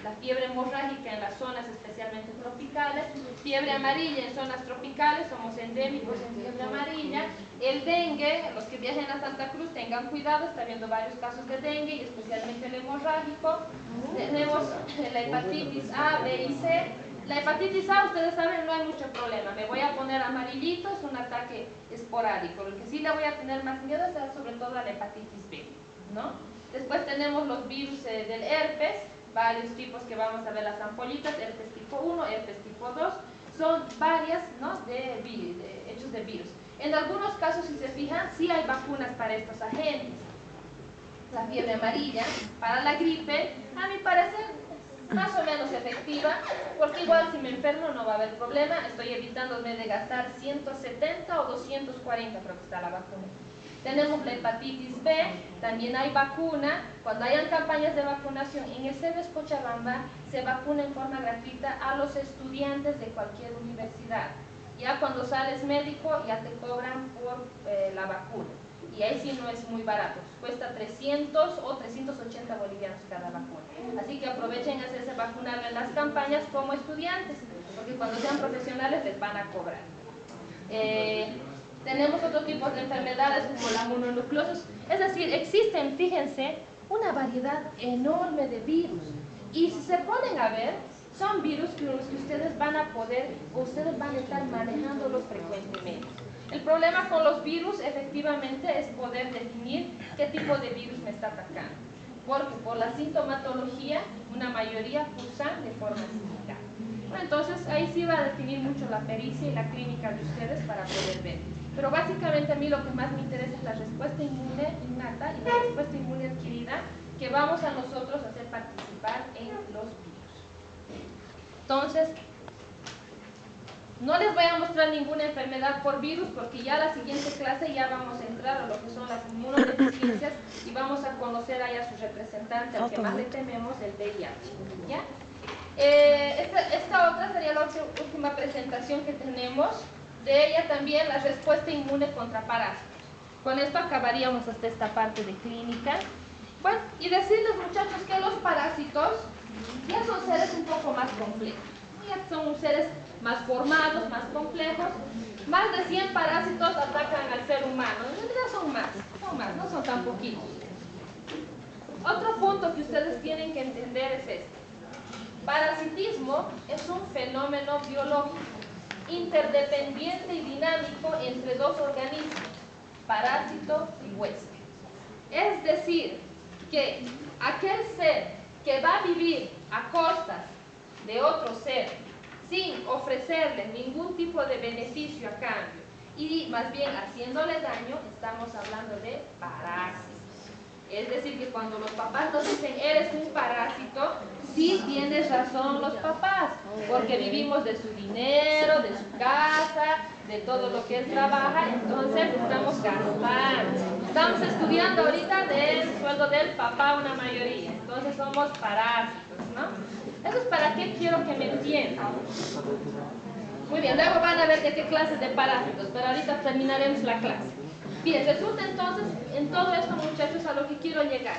la fiebre hemorrágica en las zonas especialmente tropicales, fiebre amarilla en zonas tropicales, somos endémicos en fiebre amarilla, el dengue, los que viajen a Santa Cruz tengan cuidado, está habiendo varios casos de dengue y especialmente el hemorrágico, tenemos la hepatitis A, B y C. La hepatitis A, ustedes saben, no hay mucho problema, me voy a poner amarillito, es un ataque esporádico, lo que sí le voy a tener más miedo es sobre todo a la hepatitis B, ¿no? Después tenemos los virus del herpes, varios tipos que vamos a ver, las ampollitas, herpes tipo 1, herpes tipo 2, son varias, ¿no?, hechos de virus. En algunos casos, si se fijan, sí hay vacunas para estos agentes. La fiebre amarilla, para la gripe, a mi parecer, más o menos efectiva, porque igual si me enfermo no va a haber problema, estoy evitándome de gastar 170 o 240, creo que está la vacuna. Tenemos la hepatitis B, también hay vacuna. Cuando hayan campañas de vacunación en el CEBES Cochabamba, se vacuna en forma gratuita a los estudiantes de cualquier universidad. Ya cuando sales médico ya te cobran por la vacuna. Y ahí sí no es muy barato, cuesta 300 o 380 bolivianos cada vacuna. Así que aprovechen hacerse vacunar en las campañas como estudiantes, porque cuando sean profesionales les van a cobrar. Tenemos otro tipo de enfermedades como la mononucleosis, es decir, existen, fíjense, una variedad enorme de virus. Y si se ponen a ver, son virus con los que ustedes van a poder, o ustedes van a estar manejándolos frecuentemente. El problema con los virus, efectivamente, es poder definir qué tipo de virus me está atacando. Porque por la sintomatología, una mayoría cursan de forma similar. Bueno, entonces, ahí sí va a definir mucho la pericia y la clínica de ustedes para poder ver. Pero básicamente a mí lo que más me interesa es la respuesta inmune innata y la respuesta inmune adquirida que vamos a nosotros hacer participar en los virus. Entonces, no les voy a mostrar ninguna enfermedad por virus porque ya la siguiente clase ya vamos a entrar a lo que son las inmunodeficiencias y vamos a conocer ahí a su representante, al que más le tememos, el VIH. ¿Ya? Esta otra sería la última presentación que tenemos. De ella también la respuesta inmune contra parásitos. Con esto acabaríamos hasta esta parte de clínica. Bueno, y decirles, muchachos, que los parásitos ya son seres un poco más complejos. Ya son seres más formados, más complejos. Más de 100 parásitos atacan al ser humano. En realidad son más, no son tan poquitos. Otro punto que ustedes tienen que entender es este. Parasitismo es un fenómeno biológico, interdependiente y dinámico entre dos organismos, parásito y huésped. Es decir, que aquel ser que va a vivir a costas de otro ser sin ofrecerle ningún tipo de beneficio a cambio y más bien haciéndole daño, estamos hablando de parásitos. Es decir, que cuando los papás nos dicen eres un parásito, sí tienes razón los papás, porque vivimos de su dinero, de su casa, de todo lo que él trabaja, entonces estamos gastando. Estamos estudiando ahorita del sueldo del papá una mayoría, entonces somos parásitos, ¿no? Eso es para qué quiero que me entiendan. Muy bien, luego van a ver de qué clases de parásitos, pero ahorita terminaremos la clase. Bien, resulta entonces, en todo esto, muchachos, a lo que quiero llegar,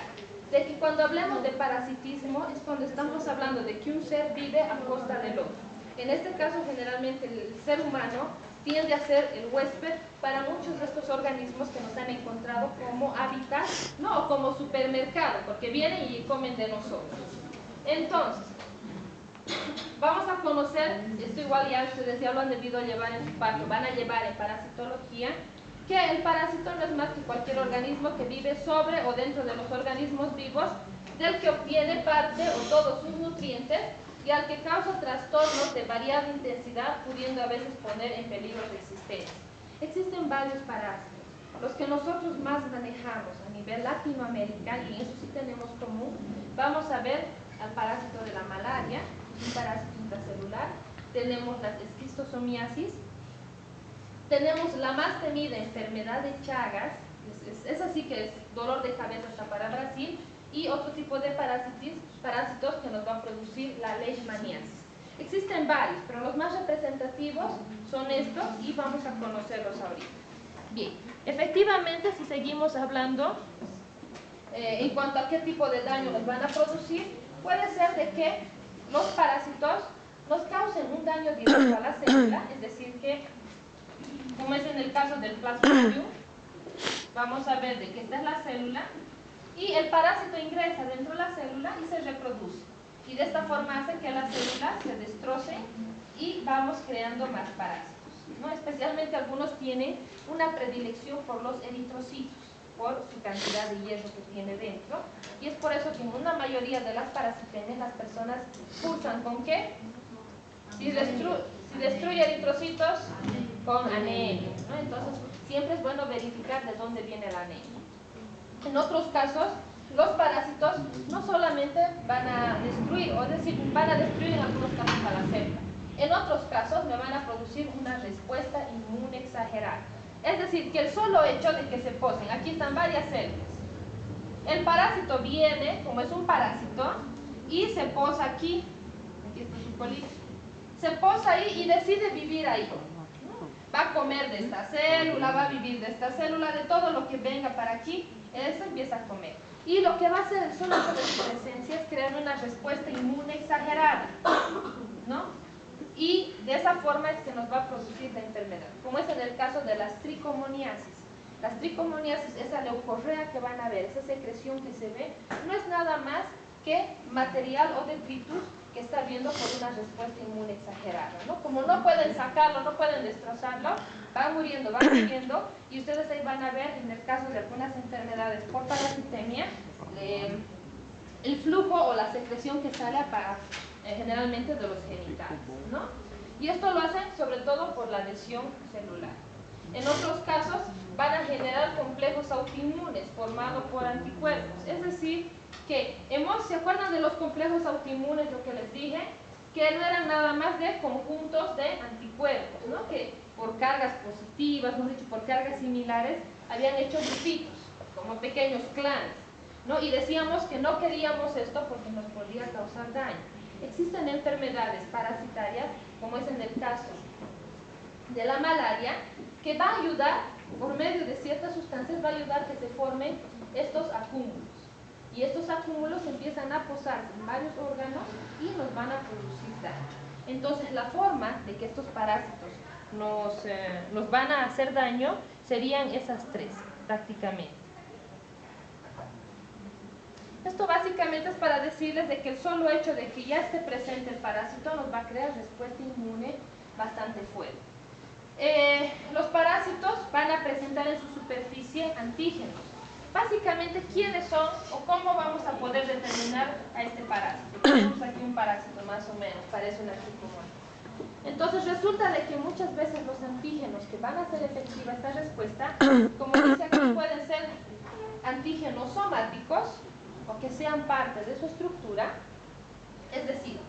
de que cuando hablemos de parasitismo es cuando estamos hablando de que un ser vive a costa del otro. En este caso, generalmente, el ser humano tiende a ser el huésped para muchos de estos organismos que nos han encontrado como hábitat, no como supermercado, porque vienen y comen de nosotros. Entonces, vamos a conocer, esto igual ya ustedes ya lo han debido llevar en su parto, van a llevar en parasitología, que el parásito no es más que cualquier organismo que vive sobre o dentro de los organismos vivos, del que obtiene parte o todos sus nutrientes y al que causa trastornos de variada intensidad, pudiendo a veces poner en peligro su existencia. Existen varios parásitos. Los que nosotros más manejamos a nivel Latinoamérica, y eso sí tenemos común, vamos a ver al parásito de la malaria, un parásito intracelular, tenemos la esquistosomiasis, tenemos la más temida enfermedad de Chagas, es así que es dolor de cabeza hasta para Brasil, y otro tipo de parásitos que nos va a producir la leishmaniasis. Existen varios, pero los más representativos son estos y vamos a conocerlos ahorita. Bien, efectivamente, si seguimos hablando en cuanto a qué tipo de daño nos van a producir, puede ser de que los parásitos nos causen un daño directo a la célula, es decir que, como es en el caso del Plasmodium, vamos a ver de que esta es la célula y el parásito ingresa dentro de la célula y se reproduce. Y de esta forma hace que las células se destrocen y vamos creando más parásitos, ¿no? Especialmente algunos tienen una predilección por los eritrocitos, por su cantidad de hierro que tiene dentro. Y es por eso que en una mayoría de las parasitemias las personas cursan ¿con qué? Si destruye eritrocitos, con anemia, ¿no? Entonces siempre es bueno verificar de dónde viene la anemia. En otros casos, los parásitos no solamente van a destruir, o es decir, van a destruir en algunos casos a la célula. En otros casos me van a producir una respuesta inmune exagerada. Es decir, que el solo hecho de que se posen, aquí están varias células, el parásito viene, como es un parásito, y se posa aquí está su colita, se posa ahí y decide vivir ahí. va a comer de esta célula, va a vivir de esta célula, de todo lo que venga para aquí, eso empieza a comer. Y lo que va a hacer el solo hecho de su presencia es crear una respuesta inmune exagerada, ¿no? Y de esa forma es que nos va a producir la enfermedad, como es en el caso de las tricomoniasis. Las tricomoniasis, esa leucorrea que van a ver, esa secreción que se ve, no es nada más que material o detritus que está viendo por una respuesta inmune exagerada, ¿no? Como no pueden sacarlo, no pueden destrozarlo, van muriendo, y ustedes ahí van a ver, en el caso de algunas enfermedades por parasitemia, el flujo o la secreción que sale generalmente de los genitales, ¿no? Y esto lo hacen sobre todo por la lesión celular. En otros casos van a generar complejos autoinmunes formados por anticuerpos, es decir, que ¿se acuerdan de los complejos autoinmunes, lo que les dije? Que no eran nada más de conjuntos de anticuerpos, ¿no? Que por cargas positivas, mejor dicho, por cargas similares, habían hecho grupitos, como pequeños clanes, ¿no? Y decíamos que no queríamos esto porque nos podía causar daño. Existen enfermedades parasitarias, como es en el caso de la malaria, que va a ayudar, por medio de ciertas sustancias, va a ayudar que se formen estos acúmulos. Y estos acúmulos empiezan a posarse en varios órganos y nos van a producir daño. Entonces, la forma de que estos parásitos nos van a hacer daño serían esas tres, prácticamente. Esto básicamente es para decirles de que el solo hecho de que ya esté presente el parásito nos va a crear respuesta inmune bastante fuerte. Los parásitos van a presentar en su superficie antígenos. Básicamente, ¿quiénes son o cómo vamos a poder determinar a este parásito? Tenemos aquí un parásito más o menos, parece una tricomonas. Entonces resulta de que muchas veces los antígenos que van a hacer efectiva esta respuesta, como dice aquí, pueden ser antígenos somáticos o que sean parte de su estructura, es decir,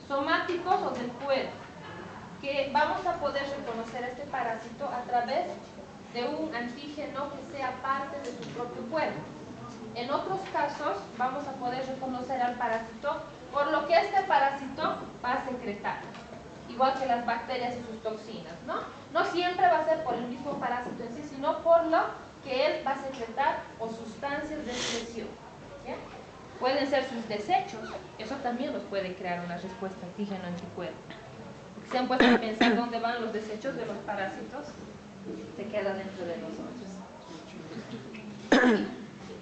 somáticos o del cuerpo, que vamos a poder reconocer a este parásito a través de un antígeno que sea parte de su propio cuerpo. En otros casos vamos a poder reconocer al parásito por lo que este parásito va a secretar, igual que las bacterias y sus toxinas, ¿no? No siempre va a ser por el mismo parásito en sí, sino por lo que él va a secretar o sustancias de excreción, ¿ya? Pueden ser sus desechos, eso también nos puede crear una respuesta antígeno-anticuerpo. ¿Se han puesto a pensar dónde van los desechos de los parásitos? Se queda dentro de nosotros.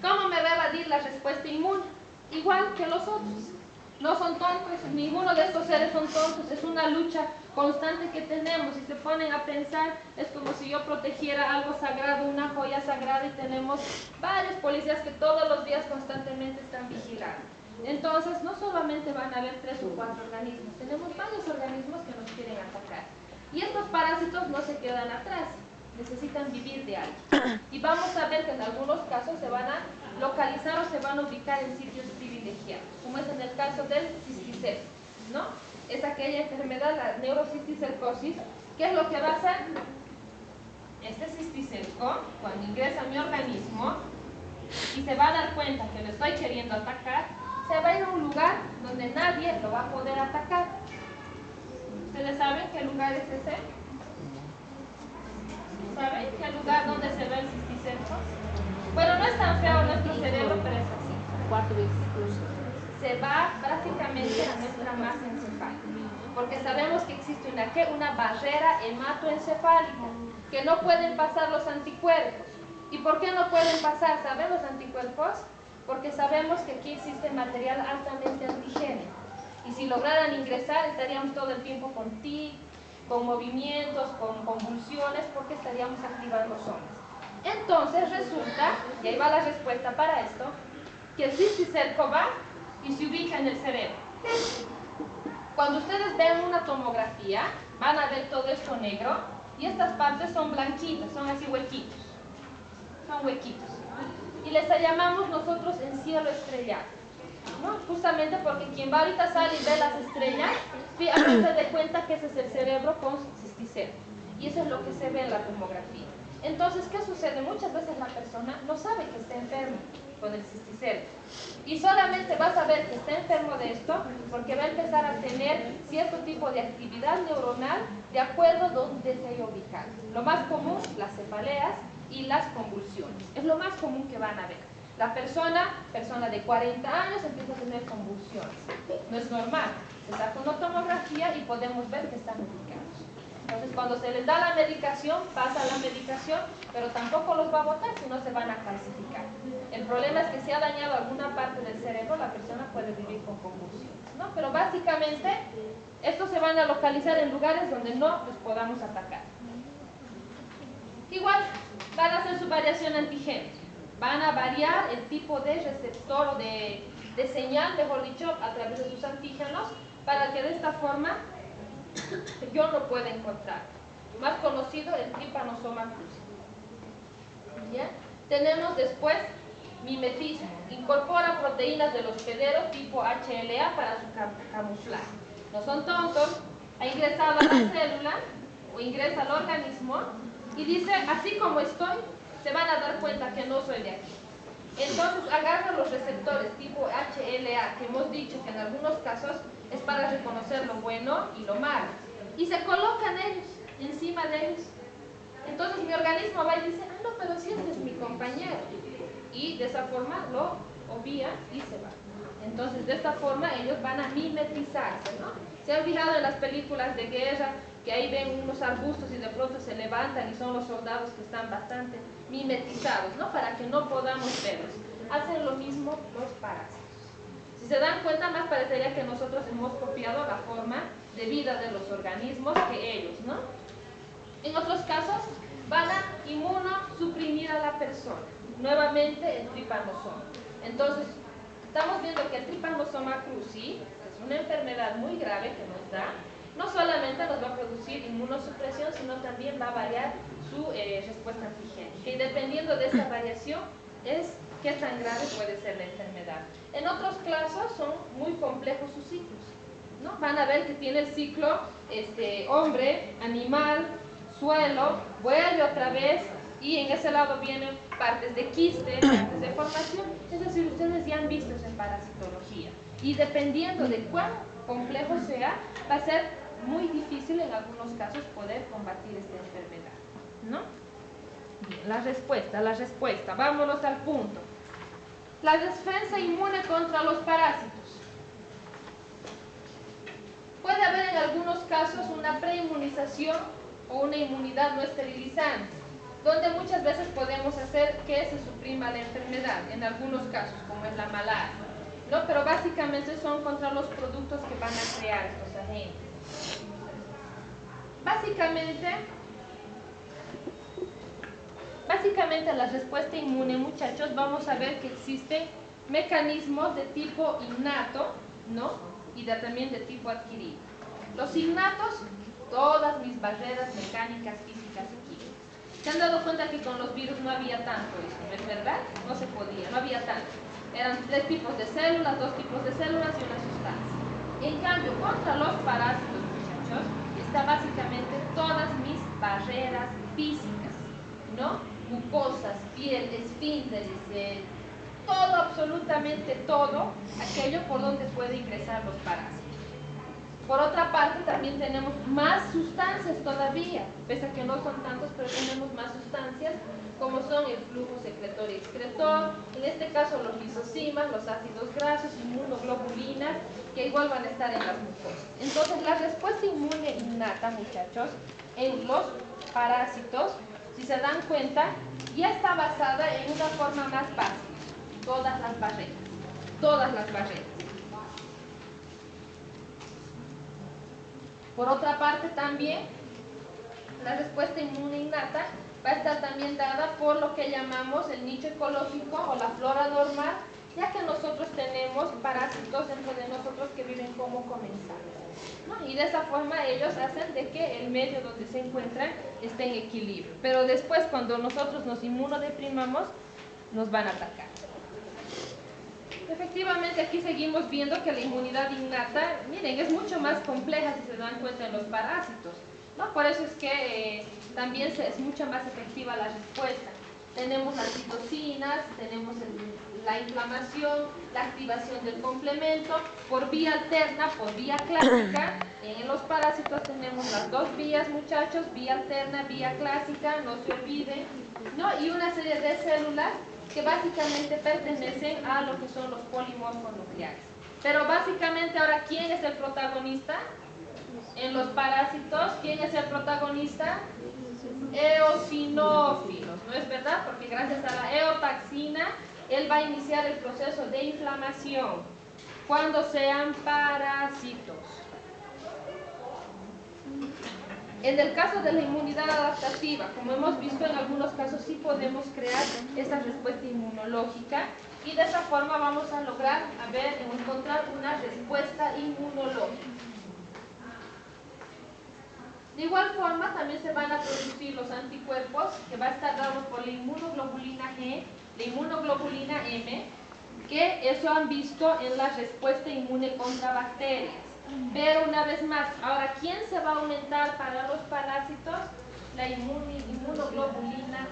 ¿Cómo me va a evadir la respuesta inmune? Igual que los otros. No son tontos, ninguno de estos seres son tontos, es una lucha constante que tenemos. Si se ponen a pensar, es como si yo protegiera algo sagrado, una joya sagrada, y tenemos varios policías que todos los días constantemente están vigilando. Entonces, no solamente van a haber 3 o 4 organismos, tenemos varios organismos que nos quieren atacar. Y estos parásitos no se quedan atrás, necesitan vivir de algo. Y vamos a ver que en algunos casos se van a localizar o se van a ubicar en sitios privilegiados, como es en el caso del cisticerco, ¿no? Es aquella enfermedad, la neurocisticercosis. ¿Qué es lo que va a hacer? Este cisticerco, cuando ingresa a mi organismo y se va a dar cuenta que lo estoy queriendo atacar, se va a ir a un lugar donde nadie lo va a poder atacar. ¿Ustedes saben qué lugar es ese? ¿Saben qué lugar donde se ve el cisticerco? Bueno, no es tan feo nuestro cerebro, pero es así. Se va prácticamente a nuestra masa encefálica, porque sabemos que existe una barrera hematoencefálica, que no pueden pasar los anticuerpos. ¿Y por qué no pueden pasar? ¿Saben los anticuerpos? Porque sabemos que aquí existe material altamente antigénico. Y si lograran ingresar, estaríamos todo el tiempo con tic, con movimientos, con convulsiones, porque estaríamos activando zonas. Entonces resulta, y ahí va la respuesta para esto, que el cisticerco va y se ubica en el cerebro. Cuando ustedes ven una tomografía, van a ver todo esto negro, y estas partes son blanquitas, son así huequitos. Son huequitos. Y les llamamos nosotros en cielo estrellado, ¿no? Justamente porque quien va ahorita sale y ve las estrellas, se dé cuenta que ese es el cerebro con cisticerco. Y eso es lo que se ve en la tomografía. Entonces, ¿qué sucede? Muchas veces la persona no sabe que está enferma con el cisticerco. Y solamente vas a ver que está enfermo de esto porque va a empezar a tener cierto tipo de actividad neuronal de acuerdo a donde se haya ubicado. Lo más común, las cefaleas y las convulsiones. Es lo más común que van a ver. La persona de 40 años empieza a tener convulsiones. No es normal. Se saca una tomografía y podemos ver que están medicados. Entonces, cuando se les da la medicación, pasa la medicación, pero tampoco los va a botar, sino se van a calcificar. El problema es que si ha dañado alguna parte del cerebro, la persona puede vivir con convulsiones, ¿no? Pero básicamente, estos se van a localizar en lugares donde no los podamos atacar. Igual, van a hacer su variación antigénica. Van a variar el tipo de receptor o de señal, mejor dicho, a través de sus antígenos, para que de esta forma yo lo pueda encontrar. Más conocido, el Trypanosoma cruzi. ¿Ya? Tenemos después mimetismo. Incorpora proteínas del hospedero tipo HLA para su camuflaje. No son tontos. Ha ingresado a la célula o ingresa al organismo y dice, así como estoy, se van a dar cuenta que no soy de aquí. Entonces agarra los receptores tipo HLA, que hemos dicho que en algunos casos es para reconocer lo bueno y lo malo, y se colocan ellos, encima de ellos. Entonces mi organismo va y dice, ah, no, pero si este es mi compañero, y de esa forma lo obvia y se va. Entonces de esta forma ellos van a mimetizarse, ¿no? Se han fijado en las películas de guerra que ahí ven unos arbustos y de pronto se levantan y son los soldados que están bastante mimetizados, ¿no? Para que no podamos verlos. Hacen lo mismo los parásitos. Si se dan cuenta, más parecería que nosotros hemos copiado la forma de vida de los organismos que ellos, ¿no? En otros casos, van a inmunosuprimir a la persona. Nuevamente, el tripanosoma. Entonces, estamos viendo que el Trypanosoma cruzi es una enfermedad muy grave que nos da. No solamente nos va a producir inmunosupresión, sino también va a variar su respuesta antigénica. Y dependiendo de esta variación, es qué tan grave puede ser la enfermedad. En otros casos son muy complejos sus ciclos, ¿no? Van a ver que tiene el ciclo hombre, animal, suelo, vuelve otra vez, y en ese lado vienen partes de quiste, partes de formación. Es decir, ustedes ya han visto eso en parasitología. Y dependiendo de cuán complejo sea, va a ser muy difícil en algunos casos poder combatir esta enfermedad, ¿no? Bien, la respuesta, vámonos al punto. La defensa inmune contra los parásitos. Puede haber en algunos casos una preinmunización o una inmunidad no esterilizante, donde muchas veces podemos hacer que se suprima la enfermedad, en algunos casos, como es la malaria, ¿no? Pero básicamente son contra los productos que van a crear estos agentes. Básicamente la respuesta inmune, muchachos, vamos a ver que existen mecanismos de tipo innato, ¿no? Y también de tipo adquirido. Los innatos, todas mis barreras mecánicas, físicas y químicas. ¿Se han dado cuenta que con los virus no había tanto eso? ¿No es verdad? No se podía, no había tanto. Eran 3 tipos de células, 2 tipos de células y una sustancia. En cambio, contra los parásitos, muchachos, está básicamente todas mis barreras físicas, ¿no? Mucosas, piel, esfínteres, todo, absolutamente todo, aquello por donde puede ingresar los parásitos. Por otra parte, también tenemos más sustancias todavía, pese a que no son tantos, pero tenemos más sustancias, como son el flujo secretor y excretor, en este caso los lisosimas, los ácidos grasos, inmunoglobulinas, que igual van a estar en las mucosas. Entonces, la respuesta inmune innata, muchachos, en los parásitos, si se dan cuenta, ya está basada en una forma más básica. Todas las barreras. Todas las barreras. Por otra parte, también, la respuesta inmune innata va a estar también dada por lo que llamamos el nicho ecológico o la flora normal, ya que nosotros tenemos parásitos dentro de nosotros que viven como comensales, ¿no? Y de esa forma ellos hacen de que el medio donde se encuentran esté en equilibrio. Pero después, cuando nosotros nos inmunodeprimamos, nos van a atacar. Efectivamente, aquí seguimos viendo que la inmunidad innata, miren, es mucho más compleja si se dan cuenta en los parásitos, ¿no? Por eso es que también es mucho más efectiva la respuesta. Tenemos las citocinas, tenemos la inflamación, la activación del complemento, por vía alterna, por vía clásica. En los parásitos tenemos las dos vías, muchachos, vía alterna, vía clásica, no se olviden, ¿no? Y una serie de células que básicamente pertenecen a lo que son los polimorfos nucleares. Pero básicamente ahora, ¿quién es el protagonista? En los parásitos, ¿quién es el protagonista? Eosinófilos, ¿no es verdad? Porque gracias a la eotaxina, él va a iniciar el proceso de inflamación cuando sean parásitos. En el caso de la inmunidad adaptativa, como hemos visto en algunos casos, sí podemos crear esa respuesta inmunológica y de esa forma vamos a lograr encontrar una respuesta inmunológica. De igual forma, también se van a producir los anticuerpos que va a estar dados por la inmunoglobulina G, la inmunoglobulina M, que eso han visto en la respuesta inmune contra bacterias. Pero una vez más, ahora, ¿quién se va a aumentar para los parásitos? La inmunoglobulina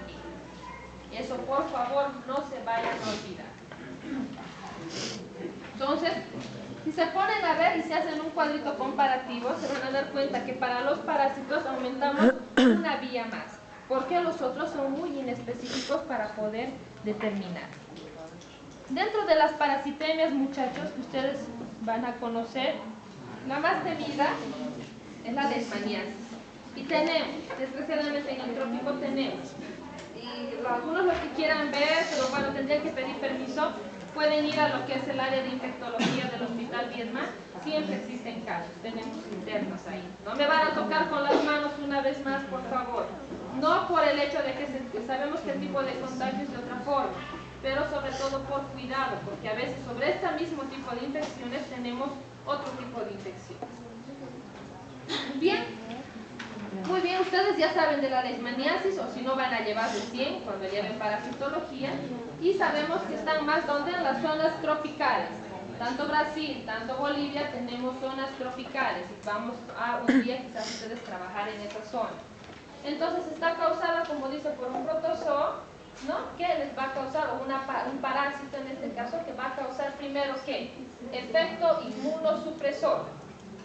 E. Eso, por favor, no se vayan a olvidar. Entonces, si se ponen a ver y se hacen un cuadrito comparativo, se van a dar cuenta que para los parásitos aumentamos una vía más, porque los otros son muy inespecíficos para poder determinar. Dentro de las parasitemias, muchachos, que ustedes van a conocer, la más temida es la leishmaniasis. Y tenemos, desgraciadamente en el trópico tenemos, y algunos los que quieran ver, pero bueno, tendrían que pedir permiso, pueden ir a lo que es el área de infectología del Hospital Viedma. Siempre existen casos, tenemos internos ahí. No me van a tocar con las manos una vez más, por favor. No por el hecho de que sabemos que el tipo de contagio es de otra forma, pero sobre todo por cuidado, porque a veces sobre este mismo tipo de infecciones tenemos otro tipo de infecciones. Bien, muy bien, ustedes ya saben de la leishmaniasis, o si no van a llevar recién cuando lleven parasitología, y sabemos que están más donde en las zonas tropicales. Tanto Brasil, tanto Bolivia tenemos zonas tropicales y vamos a un día quizás ustedes trabajar en esa zona. Entonces está causada, como dice, por un protozoo, ¿no? Que les va a causar, o un parásito en este caso, que va a causar primero ¿qué? Efecto inmunosupresor.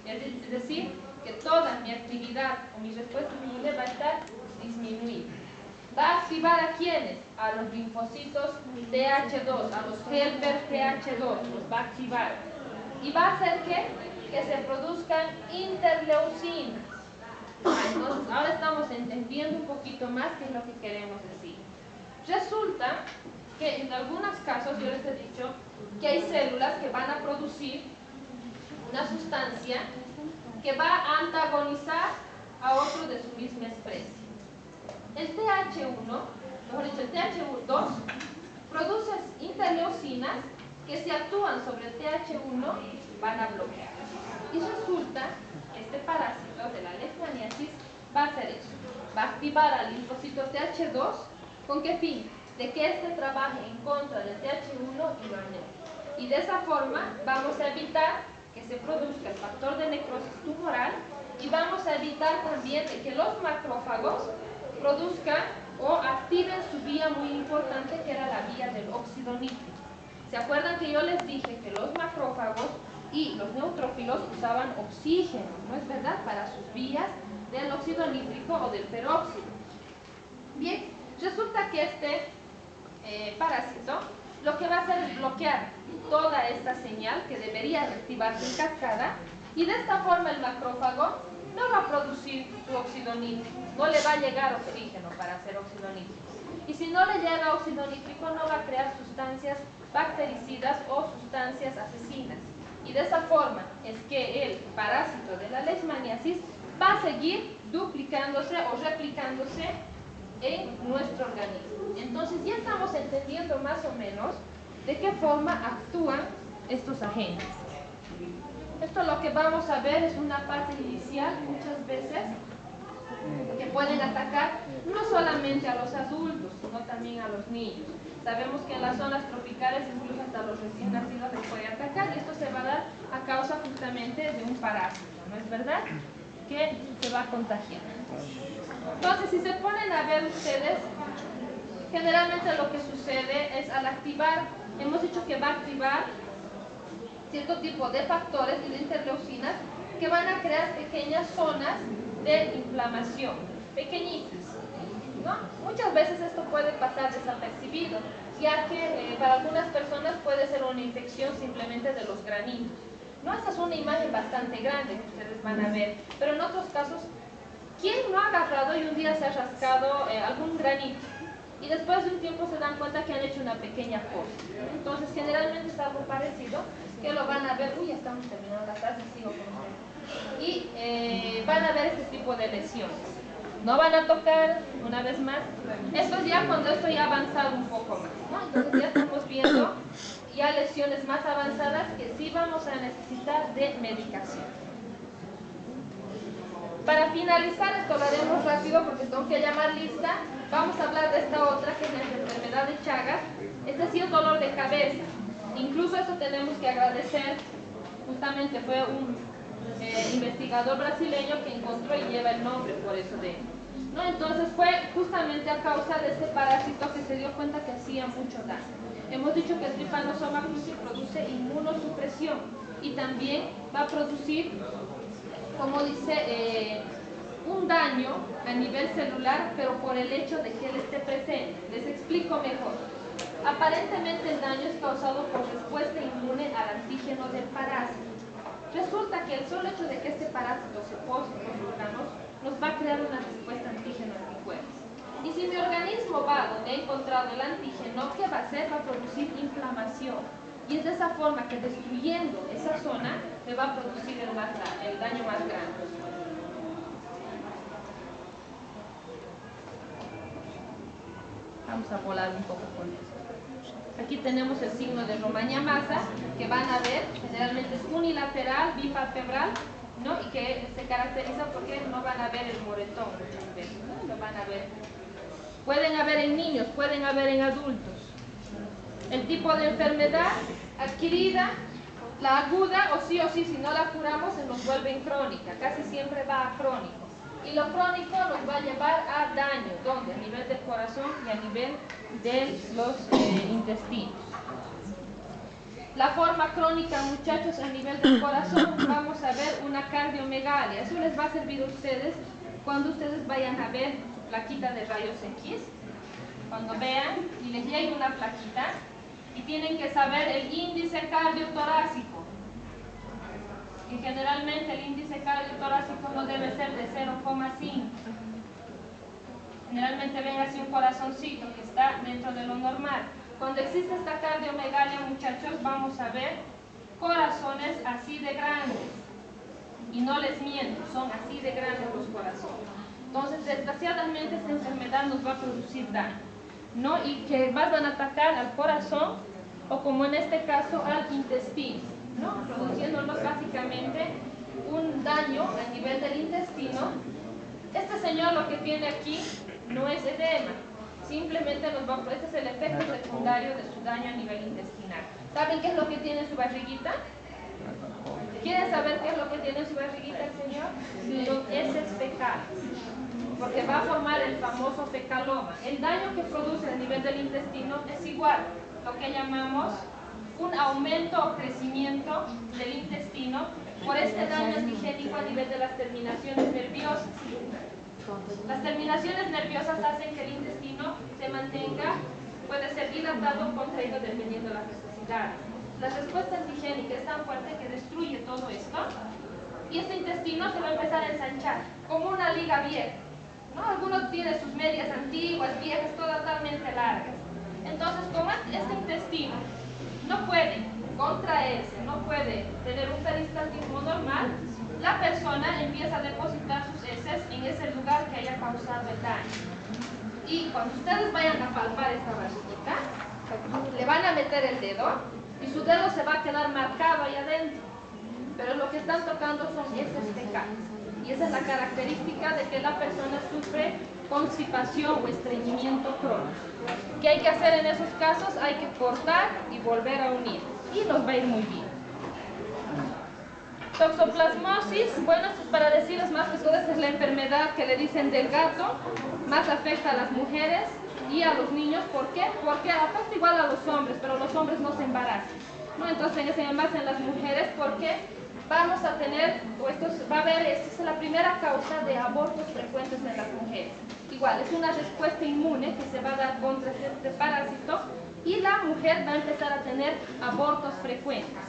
Es decir, que toda mi actividad o mi respuesta inmune va a estar disminuida. ¿Va a activar a quiénes? A los linfocitos TH2, a los helper TH2, los va a activar. ¿Y va a hacer qué? Que se produzcan interleucinas. Entonces, ahora estamos entendiendo un poquito más qué es lo que queremos decir. Resulta que en algunos casos, yo les he dicho, que hay células que van a producir una sustancia que va a antagonizar a otro de su misma especie. El TH1, mejor dicho, el TH2, produce interleucinas que si actúan sobre el TH1 van a bloquear. Y resulta que este parásito de la leishmaniasis va a hacer eso. Va a activar al linfocito TH2, ¿con qué fin? De que éste trabaje en contra del TH1 y lo anule. Y de esa forma vamos a evitar que se produzca el factor de necrosis tumoral y vamos a evitar también de que los macrófagos produzcan o activen su vía muy importante, que era la vía del óxido nítrico. ¿Se acuerdan que yo les dije que los macrófagos y los neutrófilos usaban oxígeno, ¿no es verdad?, para sus vías del óxido nítrico o del peróxido. Bien, resulta que este parásito lo que va a hacer es bloquear toda esta señal que debería activarse en cascada, y de esta forma el macrófago no va a producir su óxido nítrico, no le va a llegar oxígeno para hacer óxido nítrico. Y si no le llega óxido nítrico, no va a crear sustancias bactericidas o sustancias asesinas. Y de esa forma es que el parásito de la leishmaniasis va a seguir duplicándose o replicándose en nuestro organismo. Entonces ya estamos entendiendo más o menos de qué forma actúan estos agentes. Esto lo que vamos a ver es una fase inicial muchas veces que pueden atacar no solamente a los adultos, sino también a los niños. Sabemos que en las zonas tropicales incluso hasta los recién nacidos les puede atacar, y esto se va a dar a causa justamente de un parásito, ¿no es verdad?, que se va a contagiar. Entonces, si se ponen a ver ustedes, Generalmente lo que sucede es al activar, hemos dicho que va a activar cierto tipo de factores y de interleucinas que van a crear pequeñas zonas de inflamación, pequeñitas, ¿no? Muchas veces esto puede pasar desapercibido, ya que para algunas personas puede ser una infección simplemente de los granitos. No, esta es una imagen bastante grande que ustedes van a ver, pero en otros casos, ¿quién no ha agarrado y un día se ha rascado algún granito? Y después de un tiempo se dan cuenta que han hecho una pequeña cosa. Entonces, generalmente es algo parecido, que lo van a ver, uy, ya estamos terminando la clase, sigo con ustedes. Y van a ver este tipo de lesiones. No van a tocar, una vez más, esto es ya cuando esto ya ha avanzado un poco más, ¿no? Entonces ya estamos viendo ya lesiones más avanzadas que sí vamos a necesitar de medicación. Para finalizar, esto lo haremos rápido porque tengo que llamar lista. Vamos a hablar de esta otra, que es la enfermedad de Chagas. Este sí es dolor de cabeza. Incluso esto tenemos que agradecer, justamente fue un investigador brasileño que encontró y lleva el nombre por eso de él, ¿no? Entonces fue justamente a causa de este parásito que se dio cuenta que hacía mucho daño. Hemos dicho que el Trypanosoma cruzi produce inmunosupresión y también va a producir, como dice, un daño a nivel celular, pero por el hecho de que él esté presente. Les explico mejor. Aparentemente el daño es causado por respuesta inmune al antígeno del parásito. Resulta que el solo hecho de que este parásito se pose en los órganos nos va a crear una respuesta antígeno-anticuerpos. Y si mi organismo va donde ha encontrado el antígeno, ¿qué va a hacer? Va a producir inflamación. Y es de esa forma que destruyendo esa zona me va a producir el daño más grande. Vamos a volar un poco con esto. Aquí tenemos el signo de Romaña-Maza, que van a ver, generalmente es unilateral, bipalpebral, ¿no? Y que se caracteriza porque no van a ver el moretón muchas veces, ¿no? Lo van a ver. Pueden haber en niños, pueden haber en adultos. El tipo de enfermedad adquirida, la aguda, o sí, si no la curamos, se nos vuelve en crónica. Casi siempre va a crónico. Y lo crónico nos va a llevar a daño, ¿dónde? A nivel del corazón y a nivel de los intestinos. La forma crónica, muchachos, a nivel del corazón, vamos a ver una cardiomegalia. Eso les va a servir a ustedes cuando ustedes vayan a ver su plaquita de rayos X. Cuando vean y les llegue una plaquita y tienen que saber el índice cardiotorácico. Y generalmente el índice cardiotorácico no debe ser de 0,5. Generalmente ven así un corazoncito que está dentro de lo normal. Cuando existe esta cardiomegalia, muchachos, vamos a ver corazones así de grandes. Y no les miento, son así de grandes los corazones. Entonces, desgraciadamente, esta enfermedad nos va a producir daño, ¿no? Y que más van a atacar al corazón o, como en este caso, al intestino, ¿no? Produciéndonos básicamente un daño a nivel del intestino. Este señor lo que tiene aquí no es edema, simplemente este es el efecto secundario de su daño a nivel intestinal. ¿Saben qué es lo que tiene en su barriguita? ¿Quieren saber qué es lo que tiene en su barriguita el señor? Los heces fecales, porque va a formar el famoso fecaloma. El daño que produce a nivel del intestino es igual, lo que llamamos un aumento o crecimiento del intestino por este daño antigénico a nivel de las terminaciones nerviosas. Las terminaciones nerviosas hacen que el intestino se mantenga, puede ser dilatado o contraído dependiendo de las necesidades. La respuesta antigénica es tan fuerte que destruye todo esto y este intestino se va a empezar a ensanchar como una liga vieja, ¿no? Algunos tienen sus medias antiguas, viejas, totalmente largas. Entonces, como este intestino no puede contraerse, no puede tener un peristaltismo normal, la persona empieza a depositar sus heces en ese lugar que haya causado el daño. Y cuando ustedes vayan a palpar esta barriguita, le van a meter el dedo y su dedo se va a quedar marcado ahí adentro. Pero lo que están tocando son heces fecales. Y esa es la característica de que la persona sufre constipación o estreñimiento crónico. ¿Qué hay que hacer en esos casos? Hay que cortar y volver a unir. Y nos va a ir muy bien. Toxoplasmosis, bueno, esto es para decirles más que todo, esta es la enfermedad que le dicen del gato, más afecta a las mujeres y a los niños. ¿Por qué? Porque afecta igual a los hombres, pero los hombres no se embarazan, ¿no? Entonces se embaraza en las mujeres porque vamos a tener, va a haber, esta es la primera causa de abortos frecuentes en las mujeres. Igual, es una respuesta inmune que se va a dar contra este parásito y la mujer va a empezar a tener abortos frecuentes.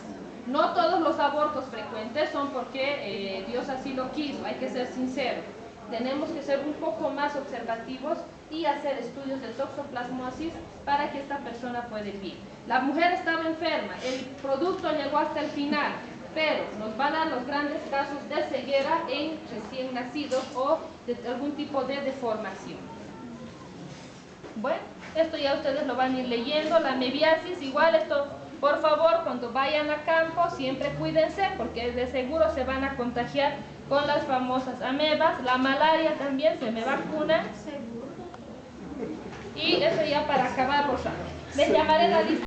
No todos los abortos frecuentes son porque Dios así lo quiso, hay que ser sinceros. Tenemos que ser un poco más observativos y hacer estudios de toxoplasmosis para que esta persona pueda vivir. La mujer estaba enferma, el producto llegó hasta el final, pero nos van a dar los grandes casos de ceguera en recién nacidos o de algún tipo de deformación. Bueno, esto ya ustedes lo van a ir leyendo. La mebiasis, igual esto, por favor, cuando vayan a campo, siempre cuídense porque de seguro se van a contagiar con las famosas amebas. La malaria también, se me vacuna. Y eso ya para acabar, por favor. Les llamaré la lista.